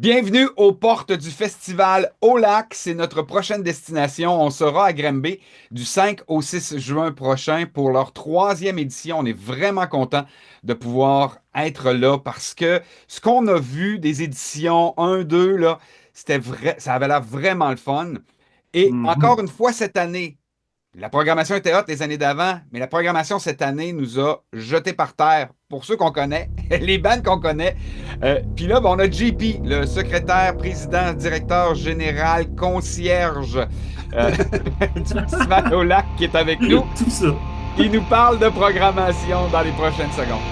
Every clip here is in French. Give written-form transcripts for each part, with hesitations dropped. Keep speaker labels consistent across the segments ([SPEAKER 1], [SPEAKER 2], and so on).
[SPEAKER 1] Bienvenue aux portes du festival Au Lac. C'est notre prochaine destination. On sera à Granby du 5 au 6 juin prochain pour leur troisième édition. On est vraiment content de pouvoir être là parce que ce qu'on a vu des éditions 1, 2, là, c'était vrai, ça avait l'air vraiment le fun. Et encore
[SPEAKER 2] Mhm.
[SPEAKER 1] une fois cette année, la programmation était haute les années d'avant, mais la programmation cette année nous a jetés par terre. Pour ceux qu'on connaît, les bandes qu'on connaît. Puis là, ben, on a JP, le secrétaire, président, directeur général, concierge du Festival au Lac, qui est avec nous.
[SPEAKER 2] Tout ça.
[SPEAKER 1] Il nous parle de programmation dans les prochaines secondes.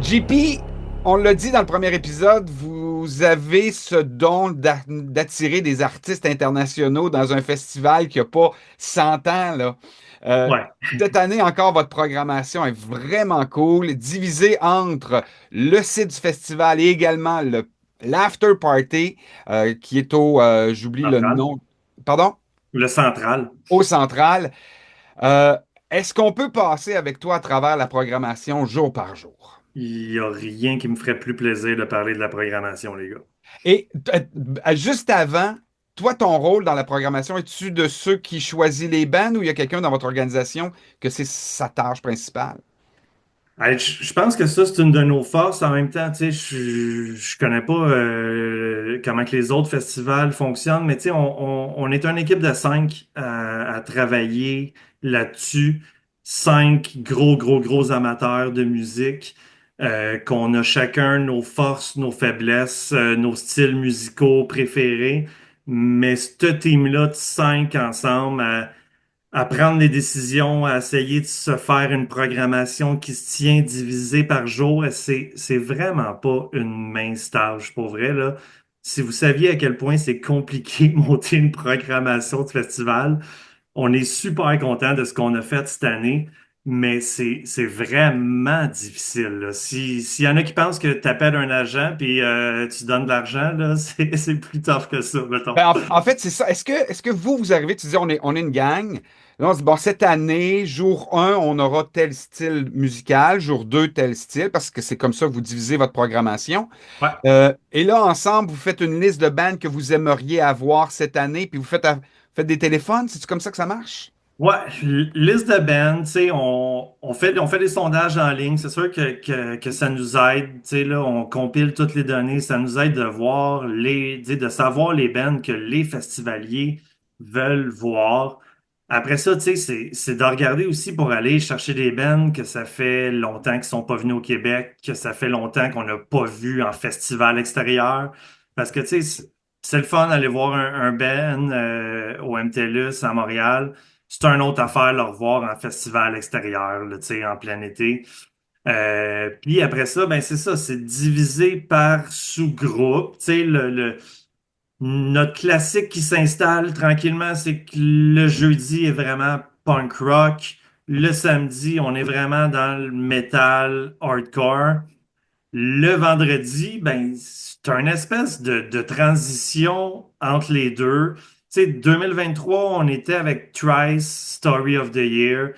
[SPEAKER 1] JP, on l'a dit dans le premier épisode, vous avez ce don d'attirer des artistes internationaux dans un festival qui n'a pas 100 ans, là. Euh,
[SPEAKER 2] Ouais.
[SPEAKER 1] cette année encore, votre programmation est vraiment cool, divisée entre le site du festival et également l'after party, qui est j'oublie le
[SPEAKER 2] Central.
[SPEAKER 1] nom, pardon,
[SPEAKER 2] Le central.
[SPEAKER 1] au central. Euh, Est-ce qu'on peut passer avec toi à travers la programmation jour par jour?
[SPEAKER 2] Il n'y a rien qui me ferait plus plaisir de parler de la programmation, les gars.
[SPEAKER 1] Et juste avant, toi, ton rôle dans la programmation, es-tu de ceux qui choisissent les bands ou il y a quelqu'un dans votre organisation que c'est sa tâche principale?
[SPEAKER 2] Hey, je pense que ça, c'est une de nos forces. En même temps, tu sais, je connais pas comment que les autres festivals fonctionnent, mais tu sais, on est une équipe de cinq à travailler là-dessus. Cinq gros amateurs de musique, qu'on a chacun nos forces, nos faiblesses, nos styles musicaux préférés. Mais ce team-là de cinq ensemble, à prendre des décisions, à essayer de se faire une programmation qui se tient divisée par jour. Et c'est vraiment pas une mince tâche, pour vrai, là. Si vous saviez à quel point c'est compliqué de monter une programmation de festival, on est super content de ce qu'on a fait cette année, mais c'est vraiment difficile, là. S'il y en a qui pensent que tu appelles un agent puis tu donnes de l'argent, là, c'est plus tough que ça, mettons.
[SPEAKER 1] Ben, en fait, c'est ça. Est-ce que vous arrivez, tu dis, on est une gang. Là, on se dit, bon, cette année, jour un, on aura tel style musical, jour 2 tel style, parce que c'est comme ça que vous divisez votre programmation.
[SPEAKER 2] Ouais.
[SPEAKER 1] Et là, ensemble, vous faites une liste de bands que vous aimeriez avoir cette année, puis faites des téléphones. C'est comme ça que ça marche?
[SPEAKER 2] Ouais, liste de bands, tu sais, on fait des sondages en ligne. C'est sûr que ça nous aide, tu sais, là, on compile toutes les données. Ça nous aide de voir tu sais, de savoir les bands que les festivaliers veulent voir. Après ça, tu sais, c'est de regarder aussi pour aller chercher des bands que ça fait longtemps qu'ils sont pas venus au Québec, que ça fait longtemps qu'on n'a pas vu en festival extérieur. Parce que, tu sais, c'est le fun d'aller voir un band au MTLUS à Montréal. C'est une autre affaire le revoir en festival extérieur, là, tu sais, en plein été. Puis après ça, ben c'est ça, c'est divisé par sous-groupe. Tu sais, notre classique qui s'installe tranquillement, c'est que le jeudi est vraiment punk rock. Le samedi, on est vraiment dans le metal hardcore. Le vendredi, ben, c'est une espèce de transition entre les deux. Tu sais, 2023, on était avec Trice, Story of the Year.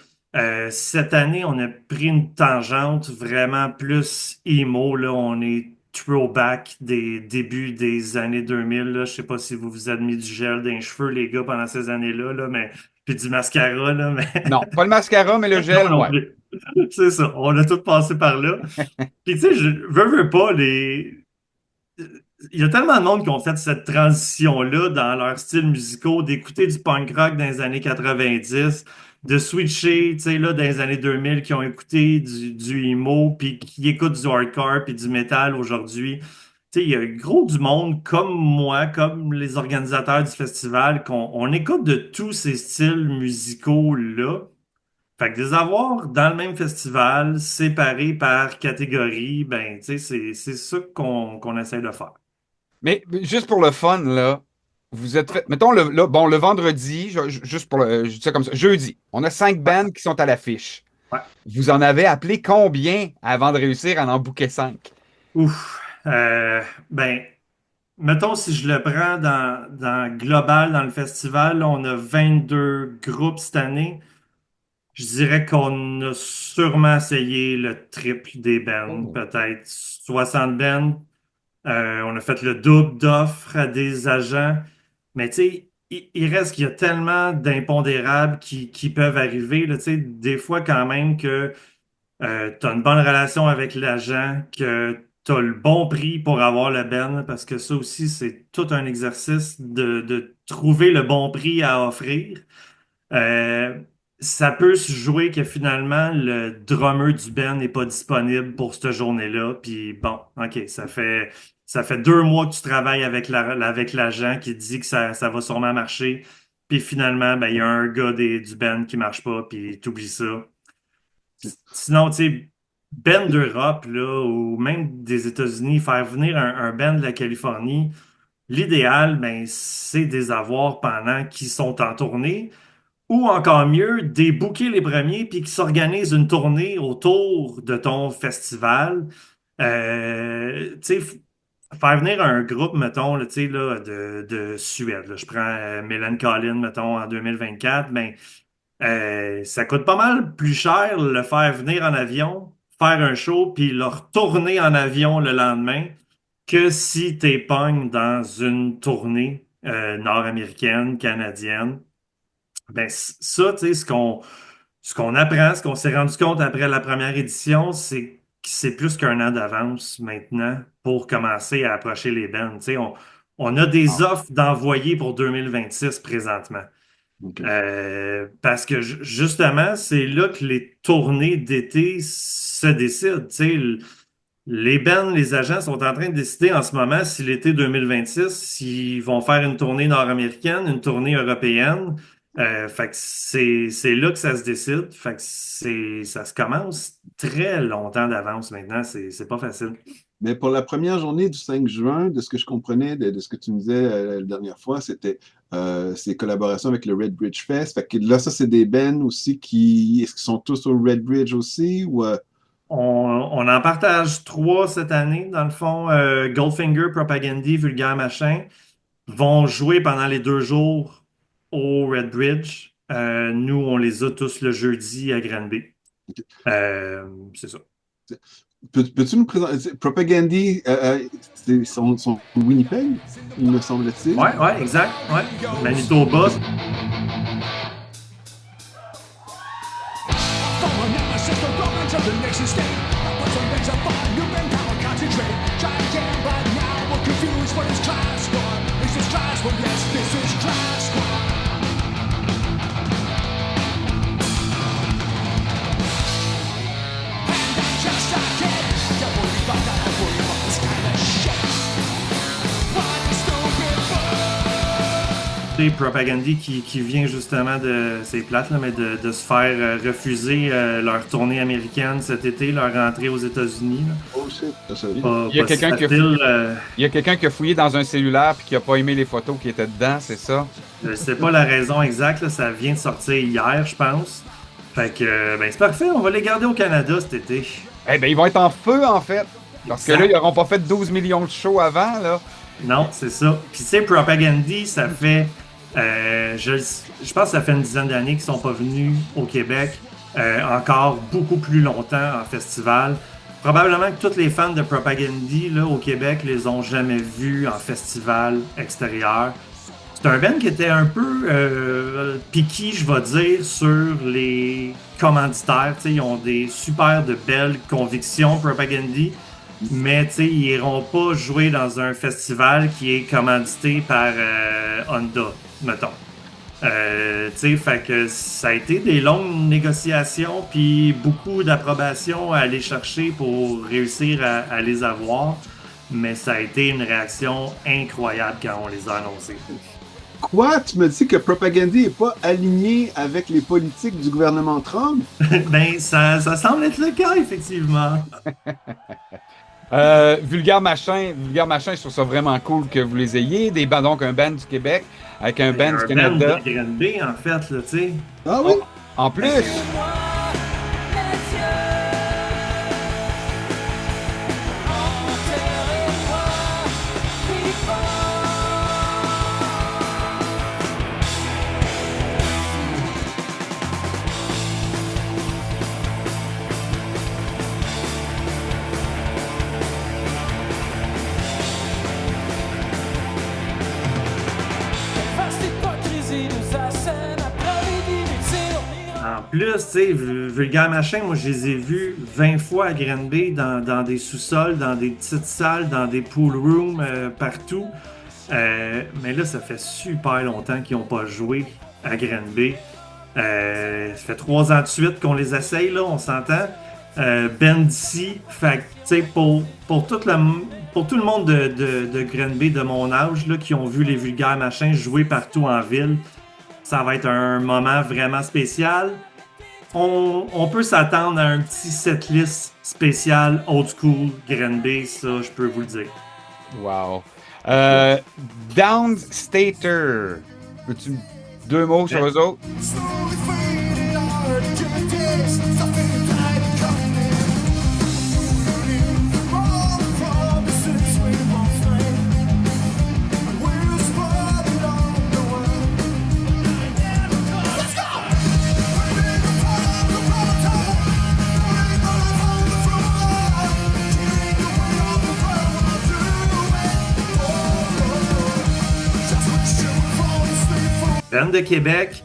[SPEAKER 2] Cette année, on a pris une tangente vraiment plus emo. Là, on est throwback des débuts des années 2000. Là. Je sais pas si vous vous êtes mis du gel dans les cheveux, les gars, pendant ces années-là, là, mais puis du mascara, là, mais
[SPEAKER 1] Non, pas le mascara, mais le
[SPEAKER 2] non,
[SPEAKER 1] gel,
[SPEAKER 2] non
[SPEAKER 1] ouais.
[SPEAKER 2] plus. C'est ça. On a tout passé par là. Puis tu sais, je veux pas il y a tellement de monde qui ont fait cette transition-là dans leurs styles musicaux, d'écouter du punk rock dans les années 90, de switcher, tu sais, là, dans les années 2000, qui ont écouté du emo, puis qui écoutent du hardcore, puis du metal aujourd'hui. Tu sais, il y a gros du monde comme moi, comme les organisateurs du festival, on écoute de tous ces styles musicaux-là. Fait que de les avoir dans le même festival, séparés par catégorie, ben, tu sais, c'est ça qu'on essaie de faire.
[SPEAKER 1] Mais juste pour le fun, là, vous êtes fait. Mettons, bon, le vendredi, juste pour je dis ça comme ça, jeudi, on a 5
[SPEAKER 2] Ouais,
[SPEAKER 1] bands qui sont à l'affiche.
[SPEAKER 2] ouais.
[SPEAKER 1] Vous en avez appelé combien avant de réussir à en booker 5?
[SPEAKER 2] Ouf. Ben, mettons, si je le prends dans global, dans le festival, là, on a 22 groupes cette année. Je dirais qu'on a sûrement essayé le triple des bands,
[SPEAKER 1] Oh.
[SPEAKER 2] peut-être 60 bands. On a fait le double d'offres à des agents. Mais tu sais, il reste qu'il y a tellement d'impondérables qui peuvent arriver. Là, tu sais, des fois quand même que tu as une bonne relation avec l'agent, que tu as le bon prix pour avoir le ben, parce que ça aussi, c'est tout un exercice de trouver le bon prix à offrir. Euh, Ça peut se jouer que finalement, le drummer du band n'est pas disponible pour cette journée-là. Puis bon, OK, ça fait 2 mois que tu travailles avec avec l'agent qui te dit que ça va sûrement marcher. Puis finalement, ben, il y a un gars du band qui marche pas, puis t'oublies ça. Sinon, tu sais, band d'Europe, là, ou même des États-Unis, faire venir un band de la Californie, l'idéal, ben, c'est de les avoir pendant qu'ils sont en tournée, ou encore mieux, des booker les premiers, puis qu'ils s'organisent une tournée autour de ton festival. Tu sais, faire venir un groupe, mettons, là, tu sais, là, de Suède. Là. Je prends Mélène Collin, mettons, en 2024, ben, ça coûte pas mal plus cher le faire venir en avion, faire un show, puis le retourner en avion le lendemain, que si t'es pognes dans une tournée nord-américaine, canadienne. Ben, ça, tu sais, ce qu'on apprend, ce qu'on s'est rendu compte après la première édition, c'est que c'est plus qu'un an d'avance maintenant pour commencer à approcher les bands. Tu sais, on a des
[SPEAKER 1] Ah,
[SPEAKER 2] offres d'envoyer pour 2026 présentement.
[SPEAKER 3] OK.
[SPEAKER 2] Parce que justement, c'est là que les tournées d'été se décident. Tu sais, les bands, les agents sont en train de décider en ce moment si l'été 2026, s'ils vont faire une tournée nord-américaine, une tournée européenne. Fait que c'est là que ça se décide. Fait que ça se commence très longtemps d'avance maintenant. C'est pas facile.
[SPEAKER 3] Mais pour la première journée du 5 juin, de ce que je comprenais de ce que tu me disais la dernière fois, c'était ces collaborations avec le Red Bridge Fest. Fait que là, ça, c'est des bands aussi est-ce qu'ils sont tous au Red Bridge aussi ou
[SPEAKER 2] On en partage 3 cette année, dans le fond. Goldfinger, Propagandy, Vulgaire Machin vont jouer pendant les 2 jours au Red Bridge. Nous, on les a tous le jeudi à Granby. C'est ça.
[SPEAKER 3] peux-tu nous présenter Propagandy, sont Winnipeg, il me semble-t-il?
[SPEAKER 2] Ouais, ouais, exact. Ouais. Manitoba. Propagandy qui vient justement c'est plate, là, mais de se faire refuser leur tournée américaine cet été, leur rentrée aux États-Unis. Là.
[SPEAKER 3] Oh shit, ça savais.
[SPEAKER 1] Il y a
[SPEAKER 2] Pas si
[SPEAKER 1] quelqu'un qui a
[SPEAKER 2] facile,
[SPEAKER 1] il y a quelqu'un qui a fouillé dans un cellulaire puis qui a pas aimé les photos qui étaient dedans, c'est ça?
[SPEAKER 2] je sais pas la raison exacte, là, ça vient de sortir hier, je pense. Fait que ben, c'est parfait, on va les garder au Canada cet été.
[SPEAKER 1] Eh ben, ils vont être en feu, en fait. Parce que là,
[SPEAKER 2] Exact.
[SPEAKER 1] ils n'auront pas fait 12 millions de shows avant, là.
[SPEAKER 2] Non, c'est ça. Puis tu sais, Propagandy, ça fait, je pense que ça fait une dizaine d'années qu'ils sont pas venus au Québec, encore beaucoup plus longtemps en festival. Probablement que tous les fans de Propagandy là, au Québec les ont jamais vus en festival extérieur. C'est un band qui était un peu picky, je vais dire, sur les commanditaires. Tu sais, ils ont des super de belles convictions, Propagandy. Mais tu sais, ils iront pas jouer dans un festival qui est commandité par Honda, mettons. Tu sais, fait que ça a été des longues négociations puis beaucoup d'approbation à aller chercher pour réussir à les avoir. Mais ça a été une réaction incroyable quand on les a annoncés.
[SPEAKER 3] Quoi? Tu me dis que Propagandy n'est pas aligné avec les politiques du gouvernement Trump?
[SPEAKER 2] Ben, ça semble être le cas, effectivement.
[SPEAKER 1] Vulgaire Machin, je trouve ça vraiment cool que vous les ayez. Donc, un band du Québec avec un band du
[SPEAKER 2] Un
[SPEAKER 1] Canada.
[SPEAKER 2] band de Granby, en fait, là, tu sais.
[SPEAKER 3] Ah oui?
[SPEAKER 1] En plus,
[SPEAKER 2] En plus, tu sais, Vulgaire Machin, moi, je les ai vus 20 fois à Granby, dans des sous-sols, dans des petites salles, dans des pool rooms, partout. Mais là, ça fait super longtemps qu'ils n'ont pas joué à Granby. Ça fait 3 ans de suite qu'on les essaye, là, on s'entend. Ben d'ici, fait que, tu sais, pour tout le monde de Granby de mon âge, là, qui ont vu les Vulgaires Machins jouer partout en ville, ça va être un moment vraiment spécial. On peut s'attendre à un petit setlist spécial old school Granby, ça, je peux vous le dire.
[SPEAKER 1] Wow. Downstater. Peux-tu 2 mots sur eux autres?
[SPEAKER 2] Ben de Québec,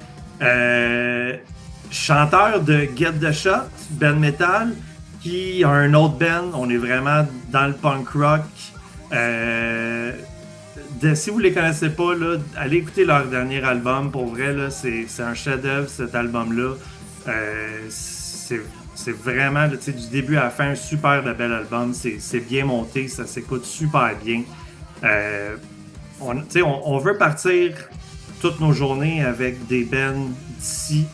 [SPEAKER 2] chanteur de Get the Shot, Ben Metal, qui a un autre band, on est vraiment dans le punk rock. Si vous les connaissez pas, là, allez écouter leur dernier album, pour vrai, là, c'est un chef-d'œuvre cet album-là. C'est vraiment, là, du début à la fin, un super de bel album, c'est bien monté, ça s'écoute super bien. On veut partir toutes nos journées avec des bands d'ici,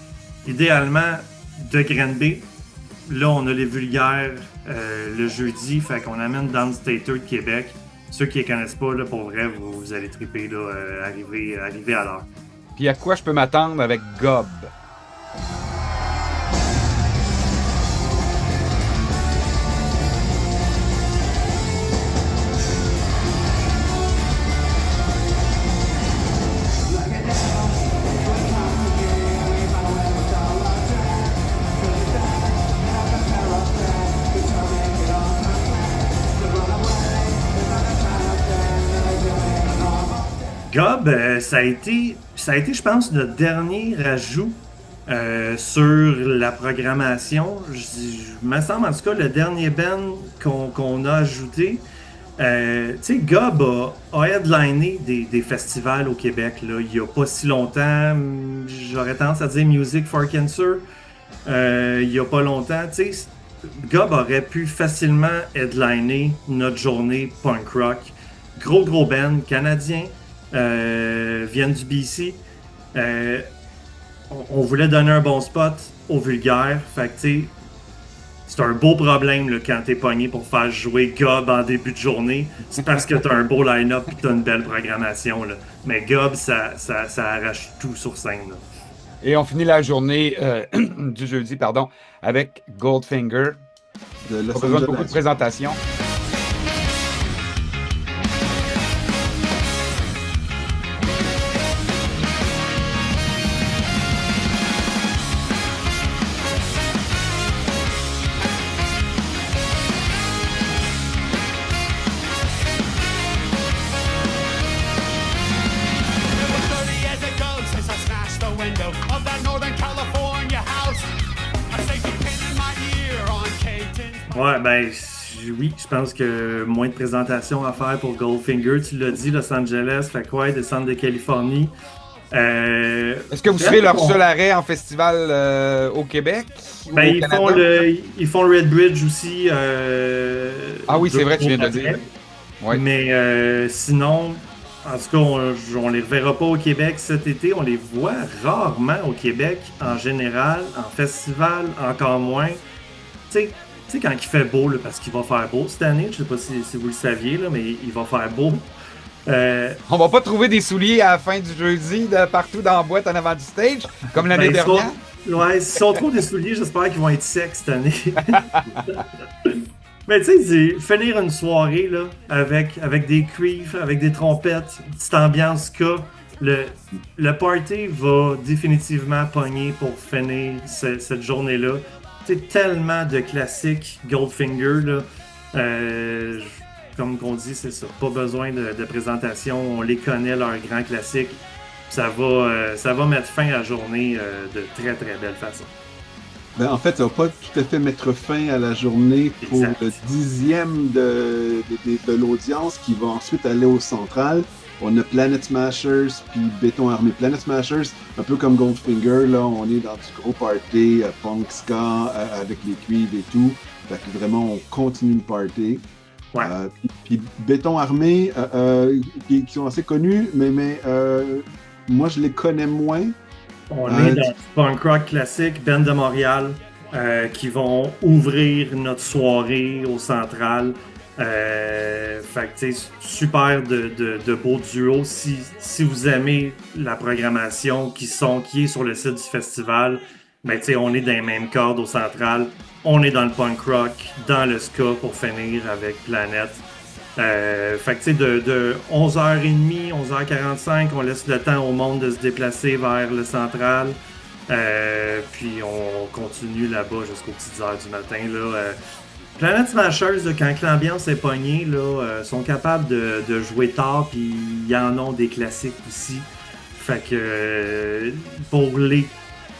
[SPEAKER 2] idéalement de Granby. Là, on a les Vulgaires le jeudi, fait qu'on amène Downstater de Québec. Ceux qui les connaissent pas, là, pour vrai, vous allez triper, là, arriver à l'heure.
[SPEAKER 1] Puis à quoi je peux m'attendre avec Gob?
[SPEAKER 2] Gob, ça a été, je pense, notre dernier ajout sur la programmation. Je me semble, en tout cas, le dernier band qu'on a ajouté. Tu sais, Gob a headliné des festivals au Québec, là, il n'y a pas si longtemps. J'aurais tendance à dire Music for Cancer. Il n'y a pas longtemps. Tu sais, Gob aurait pu facilement headliner notre journée punk rock. Gros band canadien. Viennent du BC. On voulait donner un bon spot aux Vulgaires. Fait que, tu sais, c'est un beau problème là, quand t'es pogné pour faire jouer Gob en début de journée. C'est parce que t'as un beau line-up et t'as une belle programmation. Là. Mais Gob, ça arrache tout sur scène. Là.
[SPEAKER 1] Et on finit la journée du jeudi, avec Goldfinger.
[SPEAKER 3] De Los
[SPEAKER 1] Pas besoin de
[SPEAKER 3] Angeles.
[SPEAKER 1] beaucoup de présentation.
[SPEAKER 2] Ouais, ben oui, je pense que moins de présentations à faire pour Goldfinger. Tu l'as dit, Los Angeles, fait quoi, descendre de Californie.
[SPEAKER 1] Est-ce que vous serez leur seul arrêt en festival au Québec? Ou
[SPEAKER 2] Ben,
[SPEAKER 1] au Canada?
[SPEAKER 2] ils font le Red Bridge aussi.
[SPEAKER 1] Ah oui, c'est vrai, tu viens de le dire. Ouais.
[SPEAKER 2] Mais sinon, en tout cas, on les reverra pas au Québec cet été. On les voit rarement au Québec en général, en festival, encore moins. Tu sais, quand il fait beau, là, parce qu'il va faire beau cette année, je sais pas si vous le saviez, là, mais il va faire beau.
[SPEAKER 1] On va pas trouver des souliers à la fin du jeudi partout dans la boîte en avant du stage, comme l'année dernière.
[SPEAKER 2] Si on trouve des souliers, j'espère qu'ils vont être secs cette année. Mais tu sais, finir une soirée là, avec des cuivres, avec des trompettes, une petite ambiance ska, le party va définitivement pogner pour finir cette journée-là. Tu sais, tellement de classiques Goldfinger, là. Comme on dit, c'est ça. Pas besoin de présentation, on les connaît, leurs grands classiques. Ça va mettre fin à la journée de très très belle façon.
[SPEAKER 3] Ben, en fait, ça va pas tout à fait mettre fin à la journée pour
[SPEAKER 2] Exact.
[SPEAKER 3] le 10e de l'audience qui va ensuite aller au central. On a Planet Smashers puis Béton Armé. Planet Smashers, un peu comme Goldfinger, là, on est dans du gros party, punk ska, avec les cuivres et tout. Fait que vraiment, on continue le party.
[SPEAKER 2] Ouais.
[SPEAKER 3] Puis Béton Armé, qui sont assez connus, mais moi, je les connais moins.
[SPEAKER 2] On est dans du punk rock classique, band de Montréal, qui vont ouvrir notre soirée au Central. Fait que, tu sais, super de beaux duos. Si vous aimez la programmation qui est sur le site du festival, ben, tu sais, on est dans les mêmes cordes au Central. On est dans le punk rock, dans le ska pour finir avec Planète. Fait que, tu sais, de 11h30, 11h45, on laisse le temps au monde de se déplacer vers le Central. Puis on continue là-bas jusqu'aux petites heures du matin. Planet Smashers, là, quand l'ambiance est pognée, sont capables de jouer tard, puis ils en ont des classiques aussi. Fait que pour les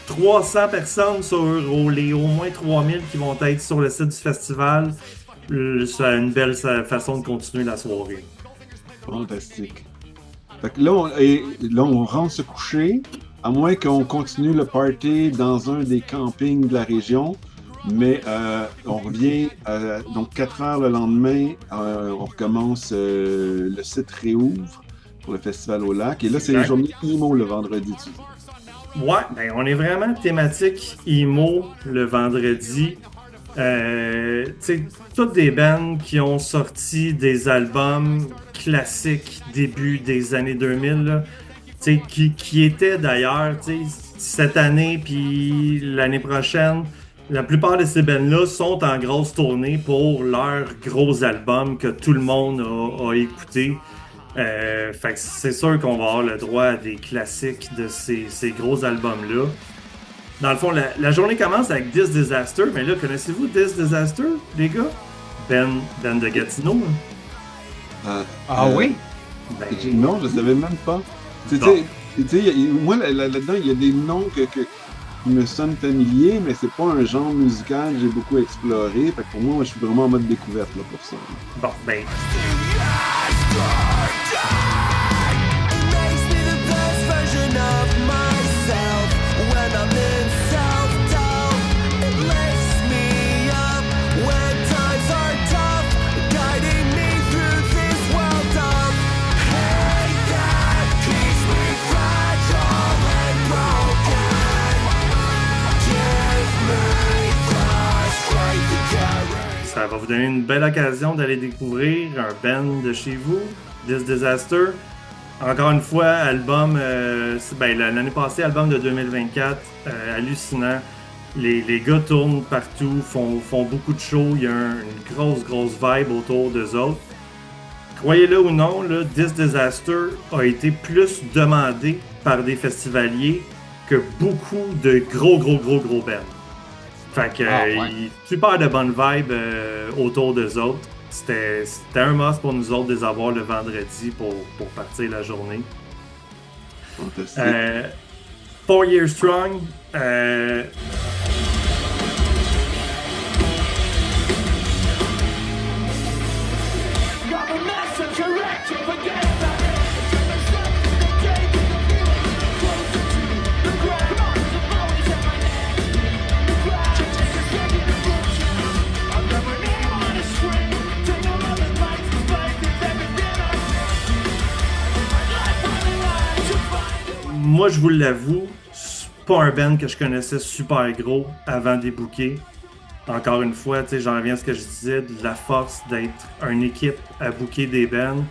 [SPEAKER 2] 300 personnes sur les au moins 3000 qui vont être sur le site du festival, c'est une belle façon de continuer la soirée.
[SPEAKER 3] Fantastique. Fait que là, on rentre se coucher, à moins qu'on continue le party dans un des campings de la région. Mais on revient, donc 4 heures le lendemain, on recommence, le site réouvre pour le Festival au Lac. Et là, c'est les journées emo le vendredi.
[SPEAKER 2] Ouais, ben on est vraiment thématique emo le vendredi. Tu sais, toutes des bands qui ont sorti des albums classiques début des années 2000, là, tu sais, qui étaient d'ailleurs, tu sais, cette année puis l'année prochaine. La plupart de ces bands-là sont en grosse tournée pour leurs gros albums que tout le monde a écouté. Fait que c'est sûr qu'on va avoir le droit à des classiques de ces gros albums-là. Dans le fond, la journée commence avec This Disaster, mais là, connaissez-vous This Disaster, les gars? Ben de Gatineau.
[SPEAKER 1] Oui?
[SPEAKER 2] Ben,
[SPEAKER 3] Non, je ne savais même pas. Tu sais, moi, là-dedans, il y a des noms qui me sonnent familiers, mais c'est pas un genre musical que j'ai beaucoup exploré. Fait que pour moi, je suis vraiment en mode découverte là, pour ça.
[SPEAKER 2] bon, ben, ça va vous donner une belle occasion d'aller découvrir un band de chez vous, This Disaster. Encore une fois, album, l'année passée, album de 2024, hallucinant. Les gars tournent partout, font beaucoup de shows, il y a une grosse vibe autour d'eux autres. Croyez-le ou non, là, This Disaster a été plus demandé par des festivaliers que beaucoup de gros bands. Fait que super de bonne vibe autour d'eux autres. C'était un must pour nous autres de les avoir le vendredi pour partir la journée.
[SPEAKER 3] Fantastique.
[SPEAKER 2] 4 Years Strong. Moi, je vous l'avoue, c'est pas un band que je connaissais super gros avant des bookés. Encore une fois, tu sais, j'en reviens à ce que je disais, de la force d'être une équipe à booker des bands.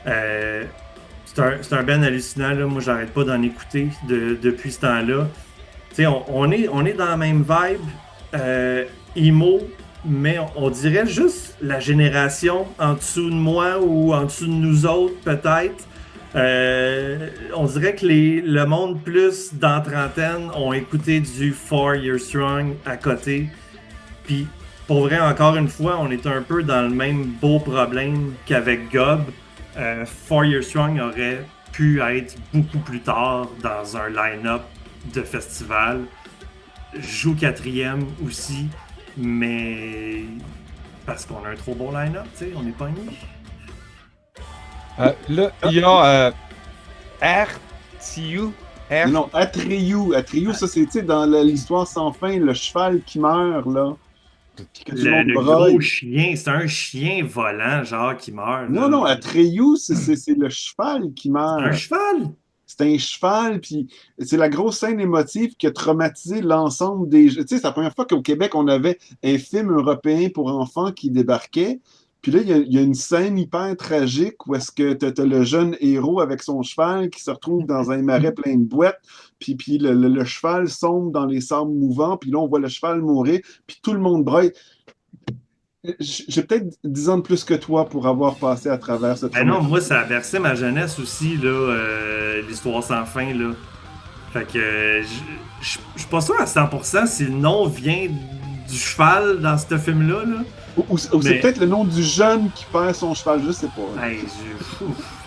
[SPEAKER 2] C'est un band hallucinant, là. Moi, j'arrête pas d'en écouter depuis ce temps-là. Tu sais, on est dans la même vibe, emo, mais on dirait juste la génération en dessous de moi ou en dessous de nous autres, peut-être. On dirait que le monde plus dans trentaine ont écouté du 4 Years Strong à côté. Puis, pour vrai, encore une fois, on est un peu dans le même beau problème qu'avec Gob. 4 Years Strong aurait pu être beaucoup plus tard dans un line-up de festival. joue quatrième aussi, mais parce qu'on a un trop bon line-up, tu sais, on est pogné.
[SPEAKER 1] Là, il y a RTU.
[SPEAKER 3] Non, non, Atreyu. Atreyu, ça, c'est, tu sais, dans l'histoire sans fin, le cheval qui meurt, là. Que tout le monde
[SPEAKER 2] Le
[SPEAKER 3] braille.
[SPEAKER 2] gros chien, c'est un chien volant, genre, qui meurt,
[SPEAKER 3] Non,
[SPEAKER 2] là.
[SPEAKER 3] non, Atreyu, c'est le cheval qui
[SPEAKER 2] C'est un
[SPEAKER 3] meurt.
[SPEAKER 2] cheval!
[SPEAKER 3] C'est un cheval, puis c'est la grosse scène émotive qui a traumatisé l'ensemble des... Tu sais, c'est la première fois qu'au Québec, on avait un film européen pour enfants qui débarquait. Puis là, il y a une scène hyper tragique où est-ce que t'as le jeune héros avec son cheval qui se retrouve dans un marais plein de boîtes, puis le cheval sombre dans les sables mouvants, puis là, on voit le cheval mourir, puis tout le monde braille. J'ai peut-être 10 ans de plus que toi pour avoir passé à travers ce
[SPEAKER 2] Ben non,
[SPEAKER 3] traumatisme.
[SPEAKER 2] moi, ça a bercé ma jeunesse aussi, là, l'histoire sans fin, là. Fait que je suis pas sûr à 100% si le nom vient du cheval dans ce film-là, là.
[SPEAKER 3] Ou c'est
[SPEAKER 2] Mais,
[SPEAKER 3] peut-être le nom du jeune qui perd son cheval, je sais pas.
[SPEAKER 2] hey,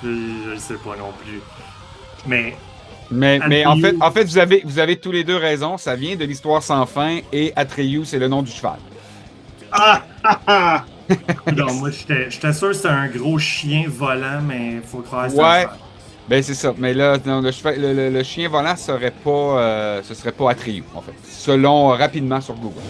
[SPEAKER 2] je le sais pas non plus. Mais,
[SPEAKER 1] Mais en fait,
[SPEAKER 2] Atreyu,
[SPEAKER 1] vous avez tous les deux raison. Ça vient de l'histoire sans fin et Atreyu, c'est le nom du cheval.
[SPEAKER 3] Ah! Ah! Ah!
[SPEAKER 2] non, moi, j'étais sûr que c'était un gros chien volant, mais faut croire que c'est un
[SPEAKER 1] Ouais,
[SPEAKER 2] cheval.
[SPEAKER 1] ben c'est ça. Mais là, non, le chien volant serait pas, ce serait pas Atreyu, en fait. Selon rapidement sur Google.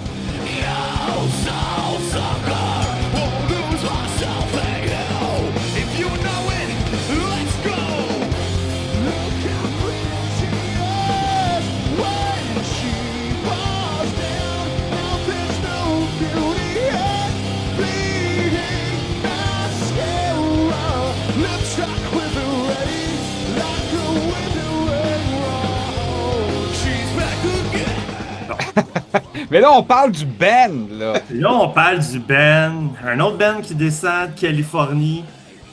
[SPEAKER 1] Mais là, on parle du band, là.
[SPEAKER 2] Là, on parle du band, un autre band qui descend de Californie.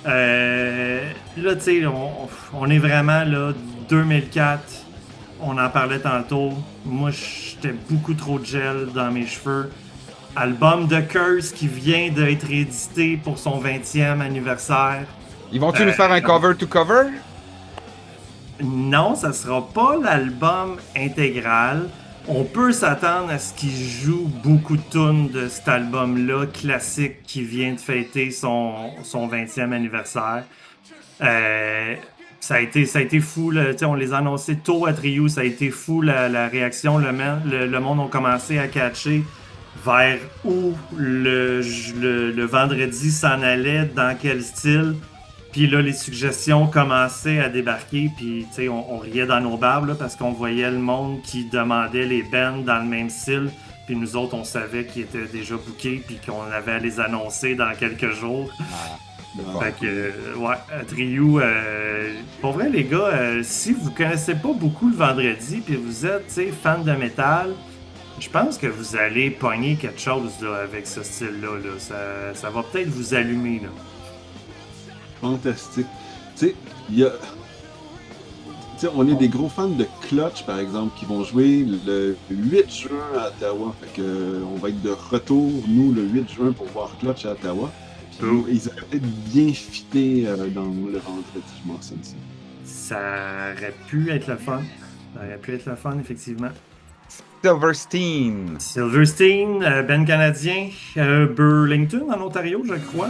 [SPEAKER 2] Là, tu sais, on est vraiment là, 2004. On en parlait tantôt. Moi, j'étais beaucoup trop de gel dans mes cheveux. Album de Curse qui vient d'être édité pour son 20e anniversaire.
[SPEAKER 1] Ils vont-tu nous faire un cover to cover?
[SPEAKER 2] Non, ça sera pas l'album intégral. On peut s'attendre à ce qu'il joue beaucoup de tunes de cet album-là, classique, qui vient de fêter son 20e anniversaire. Ça a été fou, là, on les a annoncés tôt à Trio, ça a été fou la réaction. Le monde a commencé à catcher vers où le vendredi s'en allait, dans quel style. Puis là, les suggestions commençaient à débarquer, puis on riait dans nos barbes là, parce qu'on voyait le monde qui demandait les bands dans le même style. Puis nous autres, on savait qu'ils étaient déjà bookés, puis qu'on avait à les annoncer dans quelques jours. Fait que, ouais, Trio, pour vrai, les gars, si vous connaissez pas beaucoup le vendredi, puis vous êtes, fan de métal, je pense que vous allez pogner quelque chose là, avec ce style-là. Là. Ça va peut-être vous allumer. Là.
[SPEAKER 3] Fantastique. Tu sais, il y a... Tu sais, on est des gros fans de Clutch, par exemple, qui vont jouer le 8 juin à Ottawa. Fait que, on va être de retour, nous, le 8 juin, pour voir Clutch à Ottawa. Puis, ils auraient peut-être bien fité dans le vendredi, je mentionne ça.
[SPEAKER 2] Ça aurait pu être le fun. Ça aurait pu être le fun, effectivement.
[SPEAKER 1] Silverstein.
[SPEAKER 2] Silverstein, Ben canadien, Burlington, en Ontario, je crois.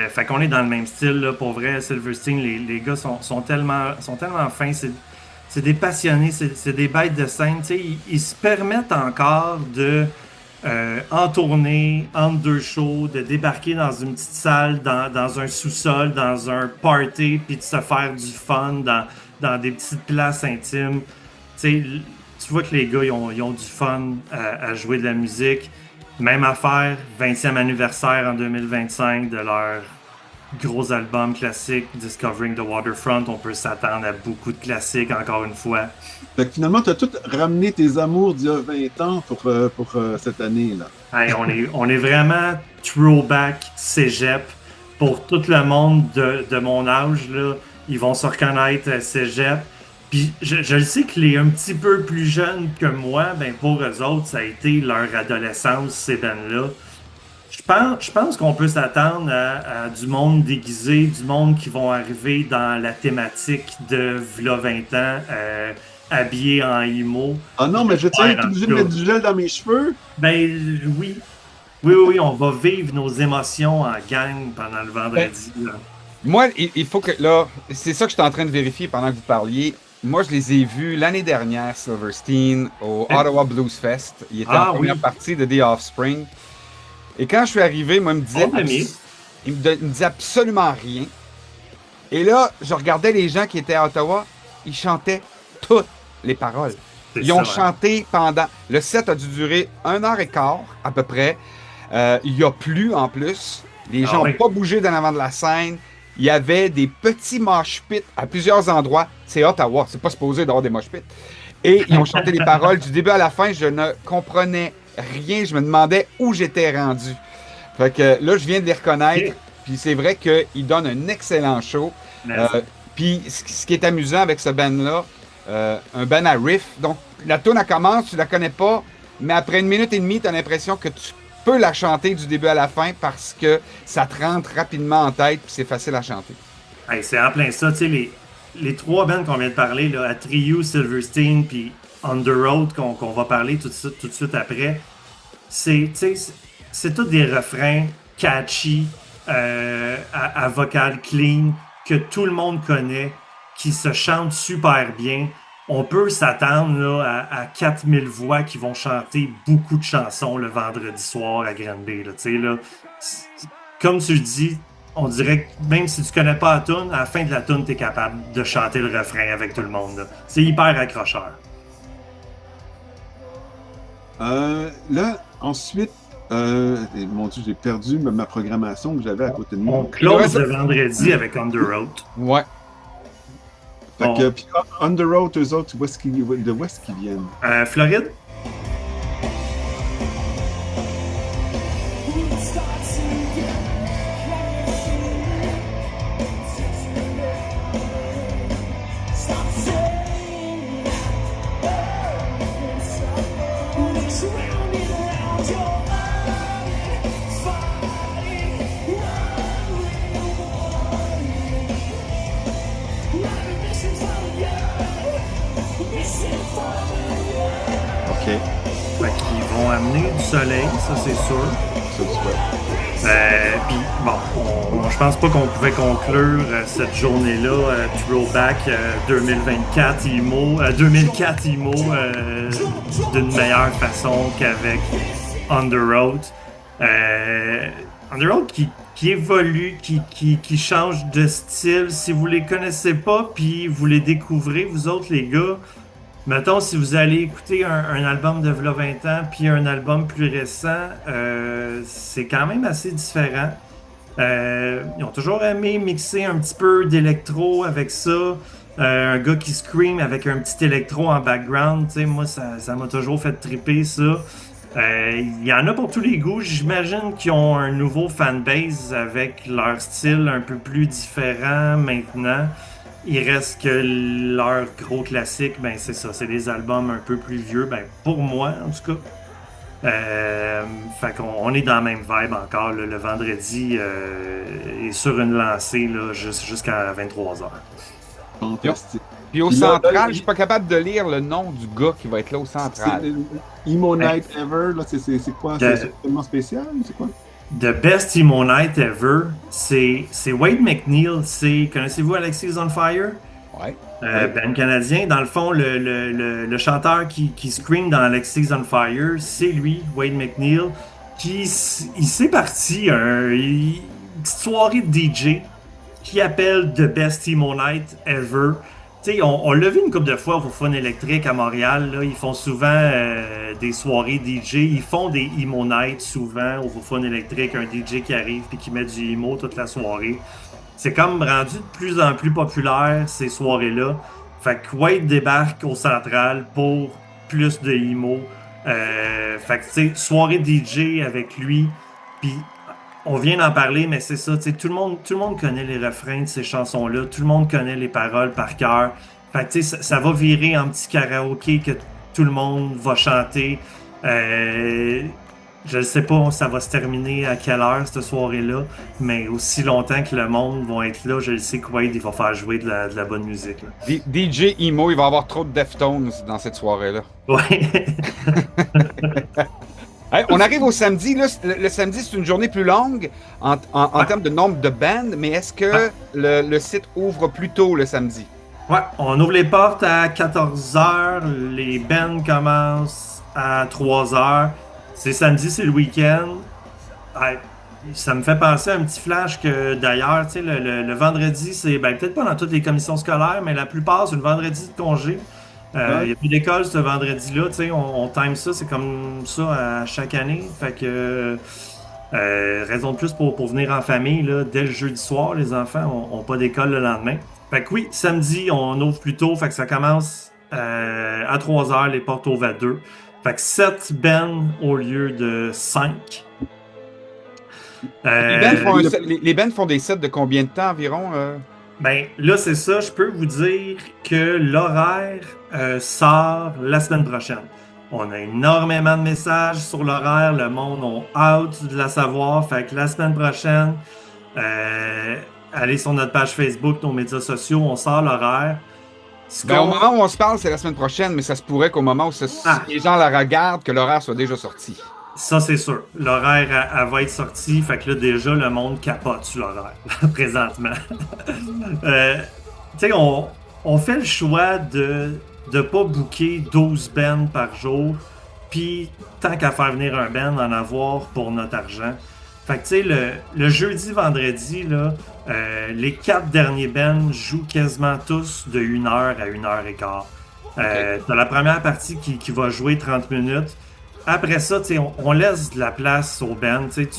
[SPEAKER 2] Fait qu'on est dans le même style, là, pour vrai. Silverstein, les gars sont tellement fins. C'est des passionnés, c'est des bêtes de scène. Ils se permettent encore de en tournée, entre deux shows, de débarquer dans une petite salle, dans un sous-sol, dans un party, puis de se faire du fun dans des petites places intimes. Tu vois que les gars, ils ont du fun à jouer de la musique. Même affaire, 20e anniversaire en 2025 de gros albums classiques, Discovering the Waterfront, on peut s'attendre à beaucoup de classiques, encore une fois.
[SPEAKER 3] Fait que finalement, tu as tout ramené tes amours d'il y a 20 ans pour cette année, là.
[SPEAKER 2] Hey, on est vraiment throwback cégep. Pour tout le monde de mon âge, là, ils vont se reconnaître cégep. Puis je le sais que les un petit peu plus jeunes que moi, ben pour eux autres, ça a été leur adolescence, ces bands-là. Je pense qu'on peut s'attendre à du monde déguisé, du monde qui vont arriver dans la thématique de v'là 20 ans, habillés en emo.
[SPEAKER 3] Ah non, mais je tiens à être obligé de mettre du gel dans mes cheveux.
[SPEAKER 2] Ben oui. Oui, on va vivre nos émotions en gang pendant le vendredi. Là.
[SPEAKER 1] Moi, il faut que là, c'est ça que je suis en train de vérifier pendant que vous parliez. Moi, je les ai vus l'année dernière, Silverstein, au Ottawa Blues Fest. Il était en première partie de The Offspring. Et quand je suis arrivé, moi, il me disait absolument rien. Et là, je regardais les gens qui étaient à Ottawa, ils chantaient toutes les paroles. Ils ont chanté pendant... Le set a dû durer 1h15 à peu près. Il y a plu en plus. Les gens n'ont pas bougé d'en avant de la scène. Il y avait des petits mosh pits à plusieurs endroits. C'est Ottawa, c'est pas supposé d'avoir des mosh pits. Et ils ont chanté les paroles du début à la fin. Je ne comprenais rien. Je me demandais où j'étais rendu. Fait que là, je viens de les reconnaître. Puis c'est vrai qu'ils donnent un excellent show. Puis ce qui est amusant avec ce band-là, un band à riff. Donc la tune elle commence, tu la connais pas, mais après 1 minute et demie, tu as l'impression que tu peux la chanter du début à la fin parce que ça te rentre rapidement en tête puis c'est facile à chanter.
[SPEAKER 2] Hey, c'est en plein ça. Tu sais, les 3 bands qu'on vient de parler, là, Atreyu, Silverstein puis On the Road qu'on va parler tout de suite après, c'est tous des refrains catchy, à vocal clean, que tout le monde connaît, qui se chantent super bien. On peut s'attendre là, à 4000 voix qui vont chanter beaucoup de chansons le vendredi soir à Granby. Là, comme tu le dis, on dirait que même si tu connais pas la tune, à la fin de la tune, tu es capable de chanter le refrain avec tout le monde. Là. C'est hyper accrocheur.
[SPEAKER 3] Là, ensuite, mon Dieu, j'ai perdu ma programmation que j'avais à côté de moi.
[SPEAKER 2] On close le vendredi avec On the Road.
[SPEAKER 3] Ouais. Fait que, puis On the Road, eux autres, de où est-ce qu'ils viennent?
[SPEAKER 2] Floride? Fait qu'ils vont amener du soleil, ça c'est sûr. Puis bon, je pense pas qu'on pouvait conclure cette journée-là, Throwback 2024 IMO, 2004 IMO d'une meilleure façon qu'avec On the Road. On the Road qui évolue, qui change de style. Si vous les connaissez pas, puis vous les découvrez, vous autres les gars, mettons, si vous allez écouter un album de v'là 20 ans puis un album plus récent, c'est quand même assez différent. Ils ont toujours aimé mixer un petit peu d'électro avec ça. Un gars qui scream avec un petit électro en background, tu sais, moi, ça m'a toujours fait triper, ça. Il y en a pour tous les goûts. J'imagine qu'ils ont un nouveau fanbase avec leur style un peu plus différent maintenant. Il reste que leur gros classique, ben c'est ça, c'est des albums un peu plus vieux, ben pour moi en tout cas. Fait qu'on est dans la même vibe encore, là, le vendredi est sur une lancée là, jusqu'à 23h.
[SPEAKER 3] Fantastique.
[SPEAKER 1] Puis au central, je suis pas capable de lire le nom du gars qui va être là au central.
[SPEAKER 3] Emo Night Ever, là, c'est quoi? C'est tellement spécial? C'est quoi?
[SPEAKER 2] The Best Emo Night Ever, c'est Wade McNeil. Connaissez-vous Alexis on Fire?
[SPEAKER 1] Ouais.
[SPEAKER 2] Ben canadien. Dans le fond, le chanteur qui scream dans Alexis on Fire, c'est lui, Wade McNeil, il s'est parti une petite soirée de DJ qui appelle The Best Emo Night Ever. Tu sais, on l'a vu une couple de fois au Fun électrique à Montréal. Là, ils font souvent des soirées DJ. Ils font des emo nights souvent au Fun électrique. Un DJ qui arrive puis qui met du emo toute la soirée. C'est comme rendu de plus en plus populaire ces soirées-là. Fait que Wade débarque au Central pour plus de emo. Fait que tu sais, soirée DJ avec lui. Puis on vient d'en parler, mais c'est ça, tu sais, tout le monde connaît les refrains de ces chansons-là, tout le monde connaît les paroles par cœur. Fait que, tu sais, ça va virer en petit karaoké que tout le monde va chanter. Je ne sais pas, ça va se terminer à quelle heure cette soirée-là, mais aussi longtemps que le monde va être là, je le sais que Wade, il va faire jouer de la bonne musique, là.
[SPEAKER 1] DJ Emo, il va y avoir trop de Deftones dans cette soirée-là.
[SPEAKER 2] Ouais.
[SPEAKER 1] Hey, on arrive au samedi. Là, le samedi, c'est une journée plus longue en termes de nombre de bands, mais est-ce que le site ouvre plus tôt le samedi?
[SPEAKER 2] Ouais, on ouvre les portes à 14 heures, les bands commencent à 3 heures. C'est samedi, c'est le week-end. Ouais, ça me fait penser à un petit flash que d'ailleurs, tu sais, le vendredi, c'est ben, peut-être pas dans toutes les commissions scolaires, mais la plupart, c'est le vendredi de congé. Il n'y a plus d'école ce vendredi-là, tu sais, on time ça, c'est comme ça à chaque année. Fait que raison de plus pour venir en famille, là, dès le jeudi soir, les enfants ont pas d'école le lendemain. Fait que oui, samedi, on ouvre plus tôt, fait que ça commence à 3 heures, les portes ouvrent à 2. Fait que 7 bands au lieu de 5.
[SPEAKER 1] Les bands font des sets de combien de temps environ?
[SPEAKER 2] Ben là, c'est ça. Je peux vous dire que l'horaire sort la semaine prochaine. On a énormément de messages sur l'horaire. Le monde a hâte de la savoir. Fait que la semaine prochaine, allez sur notre page Facebook, nos médias sociaux, on sort l'horaire.
[SPEAKER 1] Ben, au moment où on se parle, c'est la semaine prochaine, mais ça se pourrait qu'au moment où les gens la regardent, que l'horaire soit déjà sorti.
[SPEAKER 2] Ça, c'est sûr. L'horaire, elle va être sortie. Fait que là, déjà, le monde capote sur l'horaire, présentement. Tu sais, on fait le choix de ne pas booker 12 bands par jour. Puis, tant qu'à faire venir un band, en avoir pour notre argent. Fait que, tu sais, le jeudi, vendredi, là, les 4 derniers bands jouent quasiment tous de 1 heure à 1 heure et quart. T'as la première partie qui va jouer 30 minutes. Après ça, on laisse de la place au band. Tu te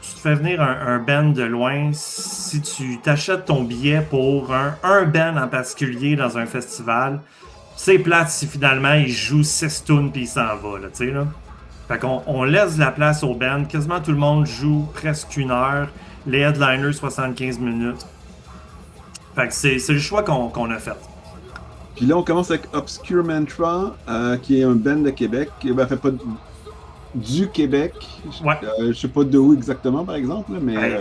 [SPEAKER 2] fais venir un band de loin. Si tu t'achètes ton billet pour un band en particulier dans un festival, c'est plate si finalement il joue 6 tunes puis il s'en va. Là, là. Fait qu'on on laisse de la place au band. Quasiment tout le monde joue presque 1 heure. Les headliners 75 minutes. Fait que c'est le choix qu'on a fait.
[SPEAKER 3] Puis là, on commence avec Obscure Mantra, qui est un band de Québec. Ben, fait pas du Québec.
[SPEAKER 2] Ouais.
[SPEAKER 3] Je sais pas de où exactement, par exemple, mais...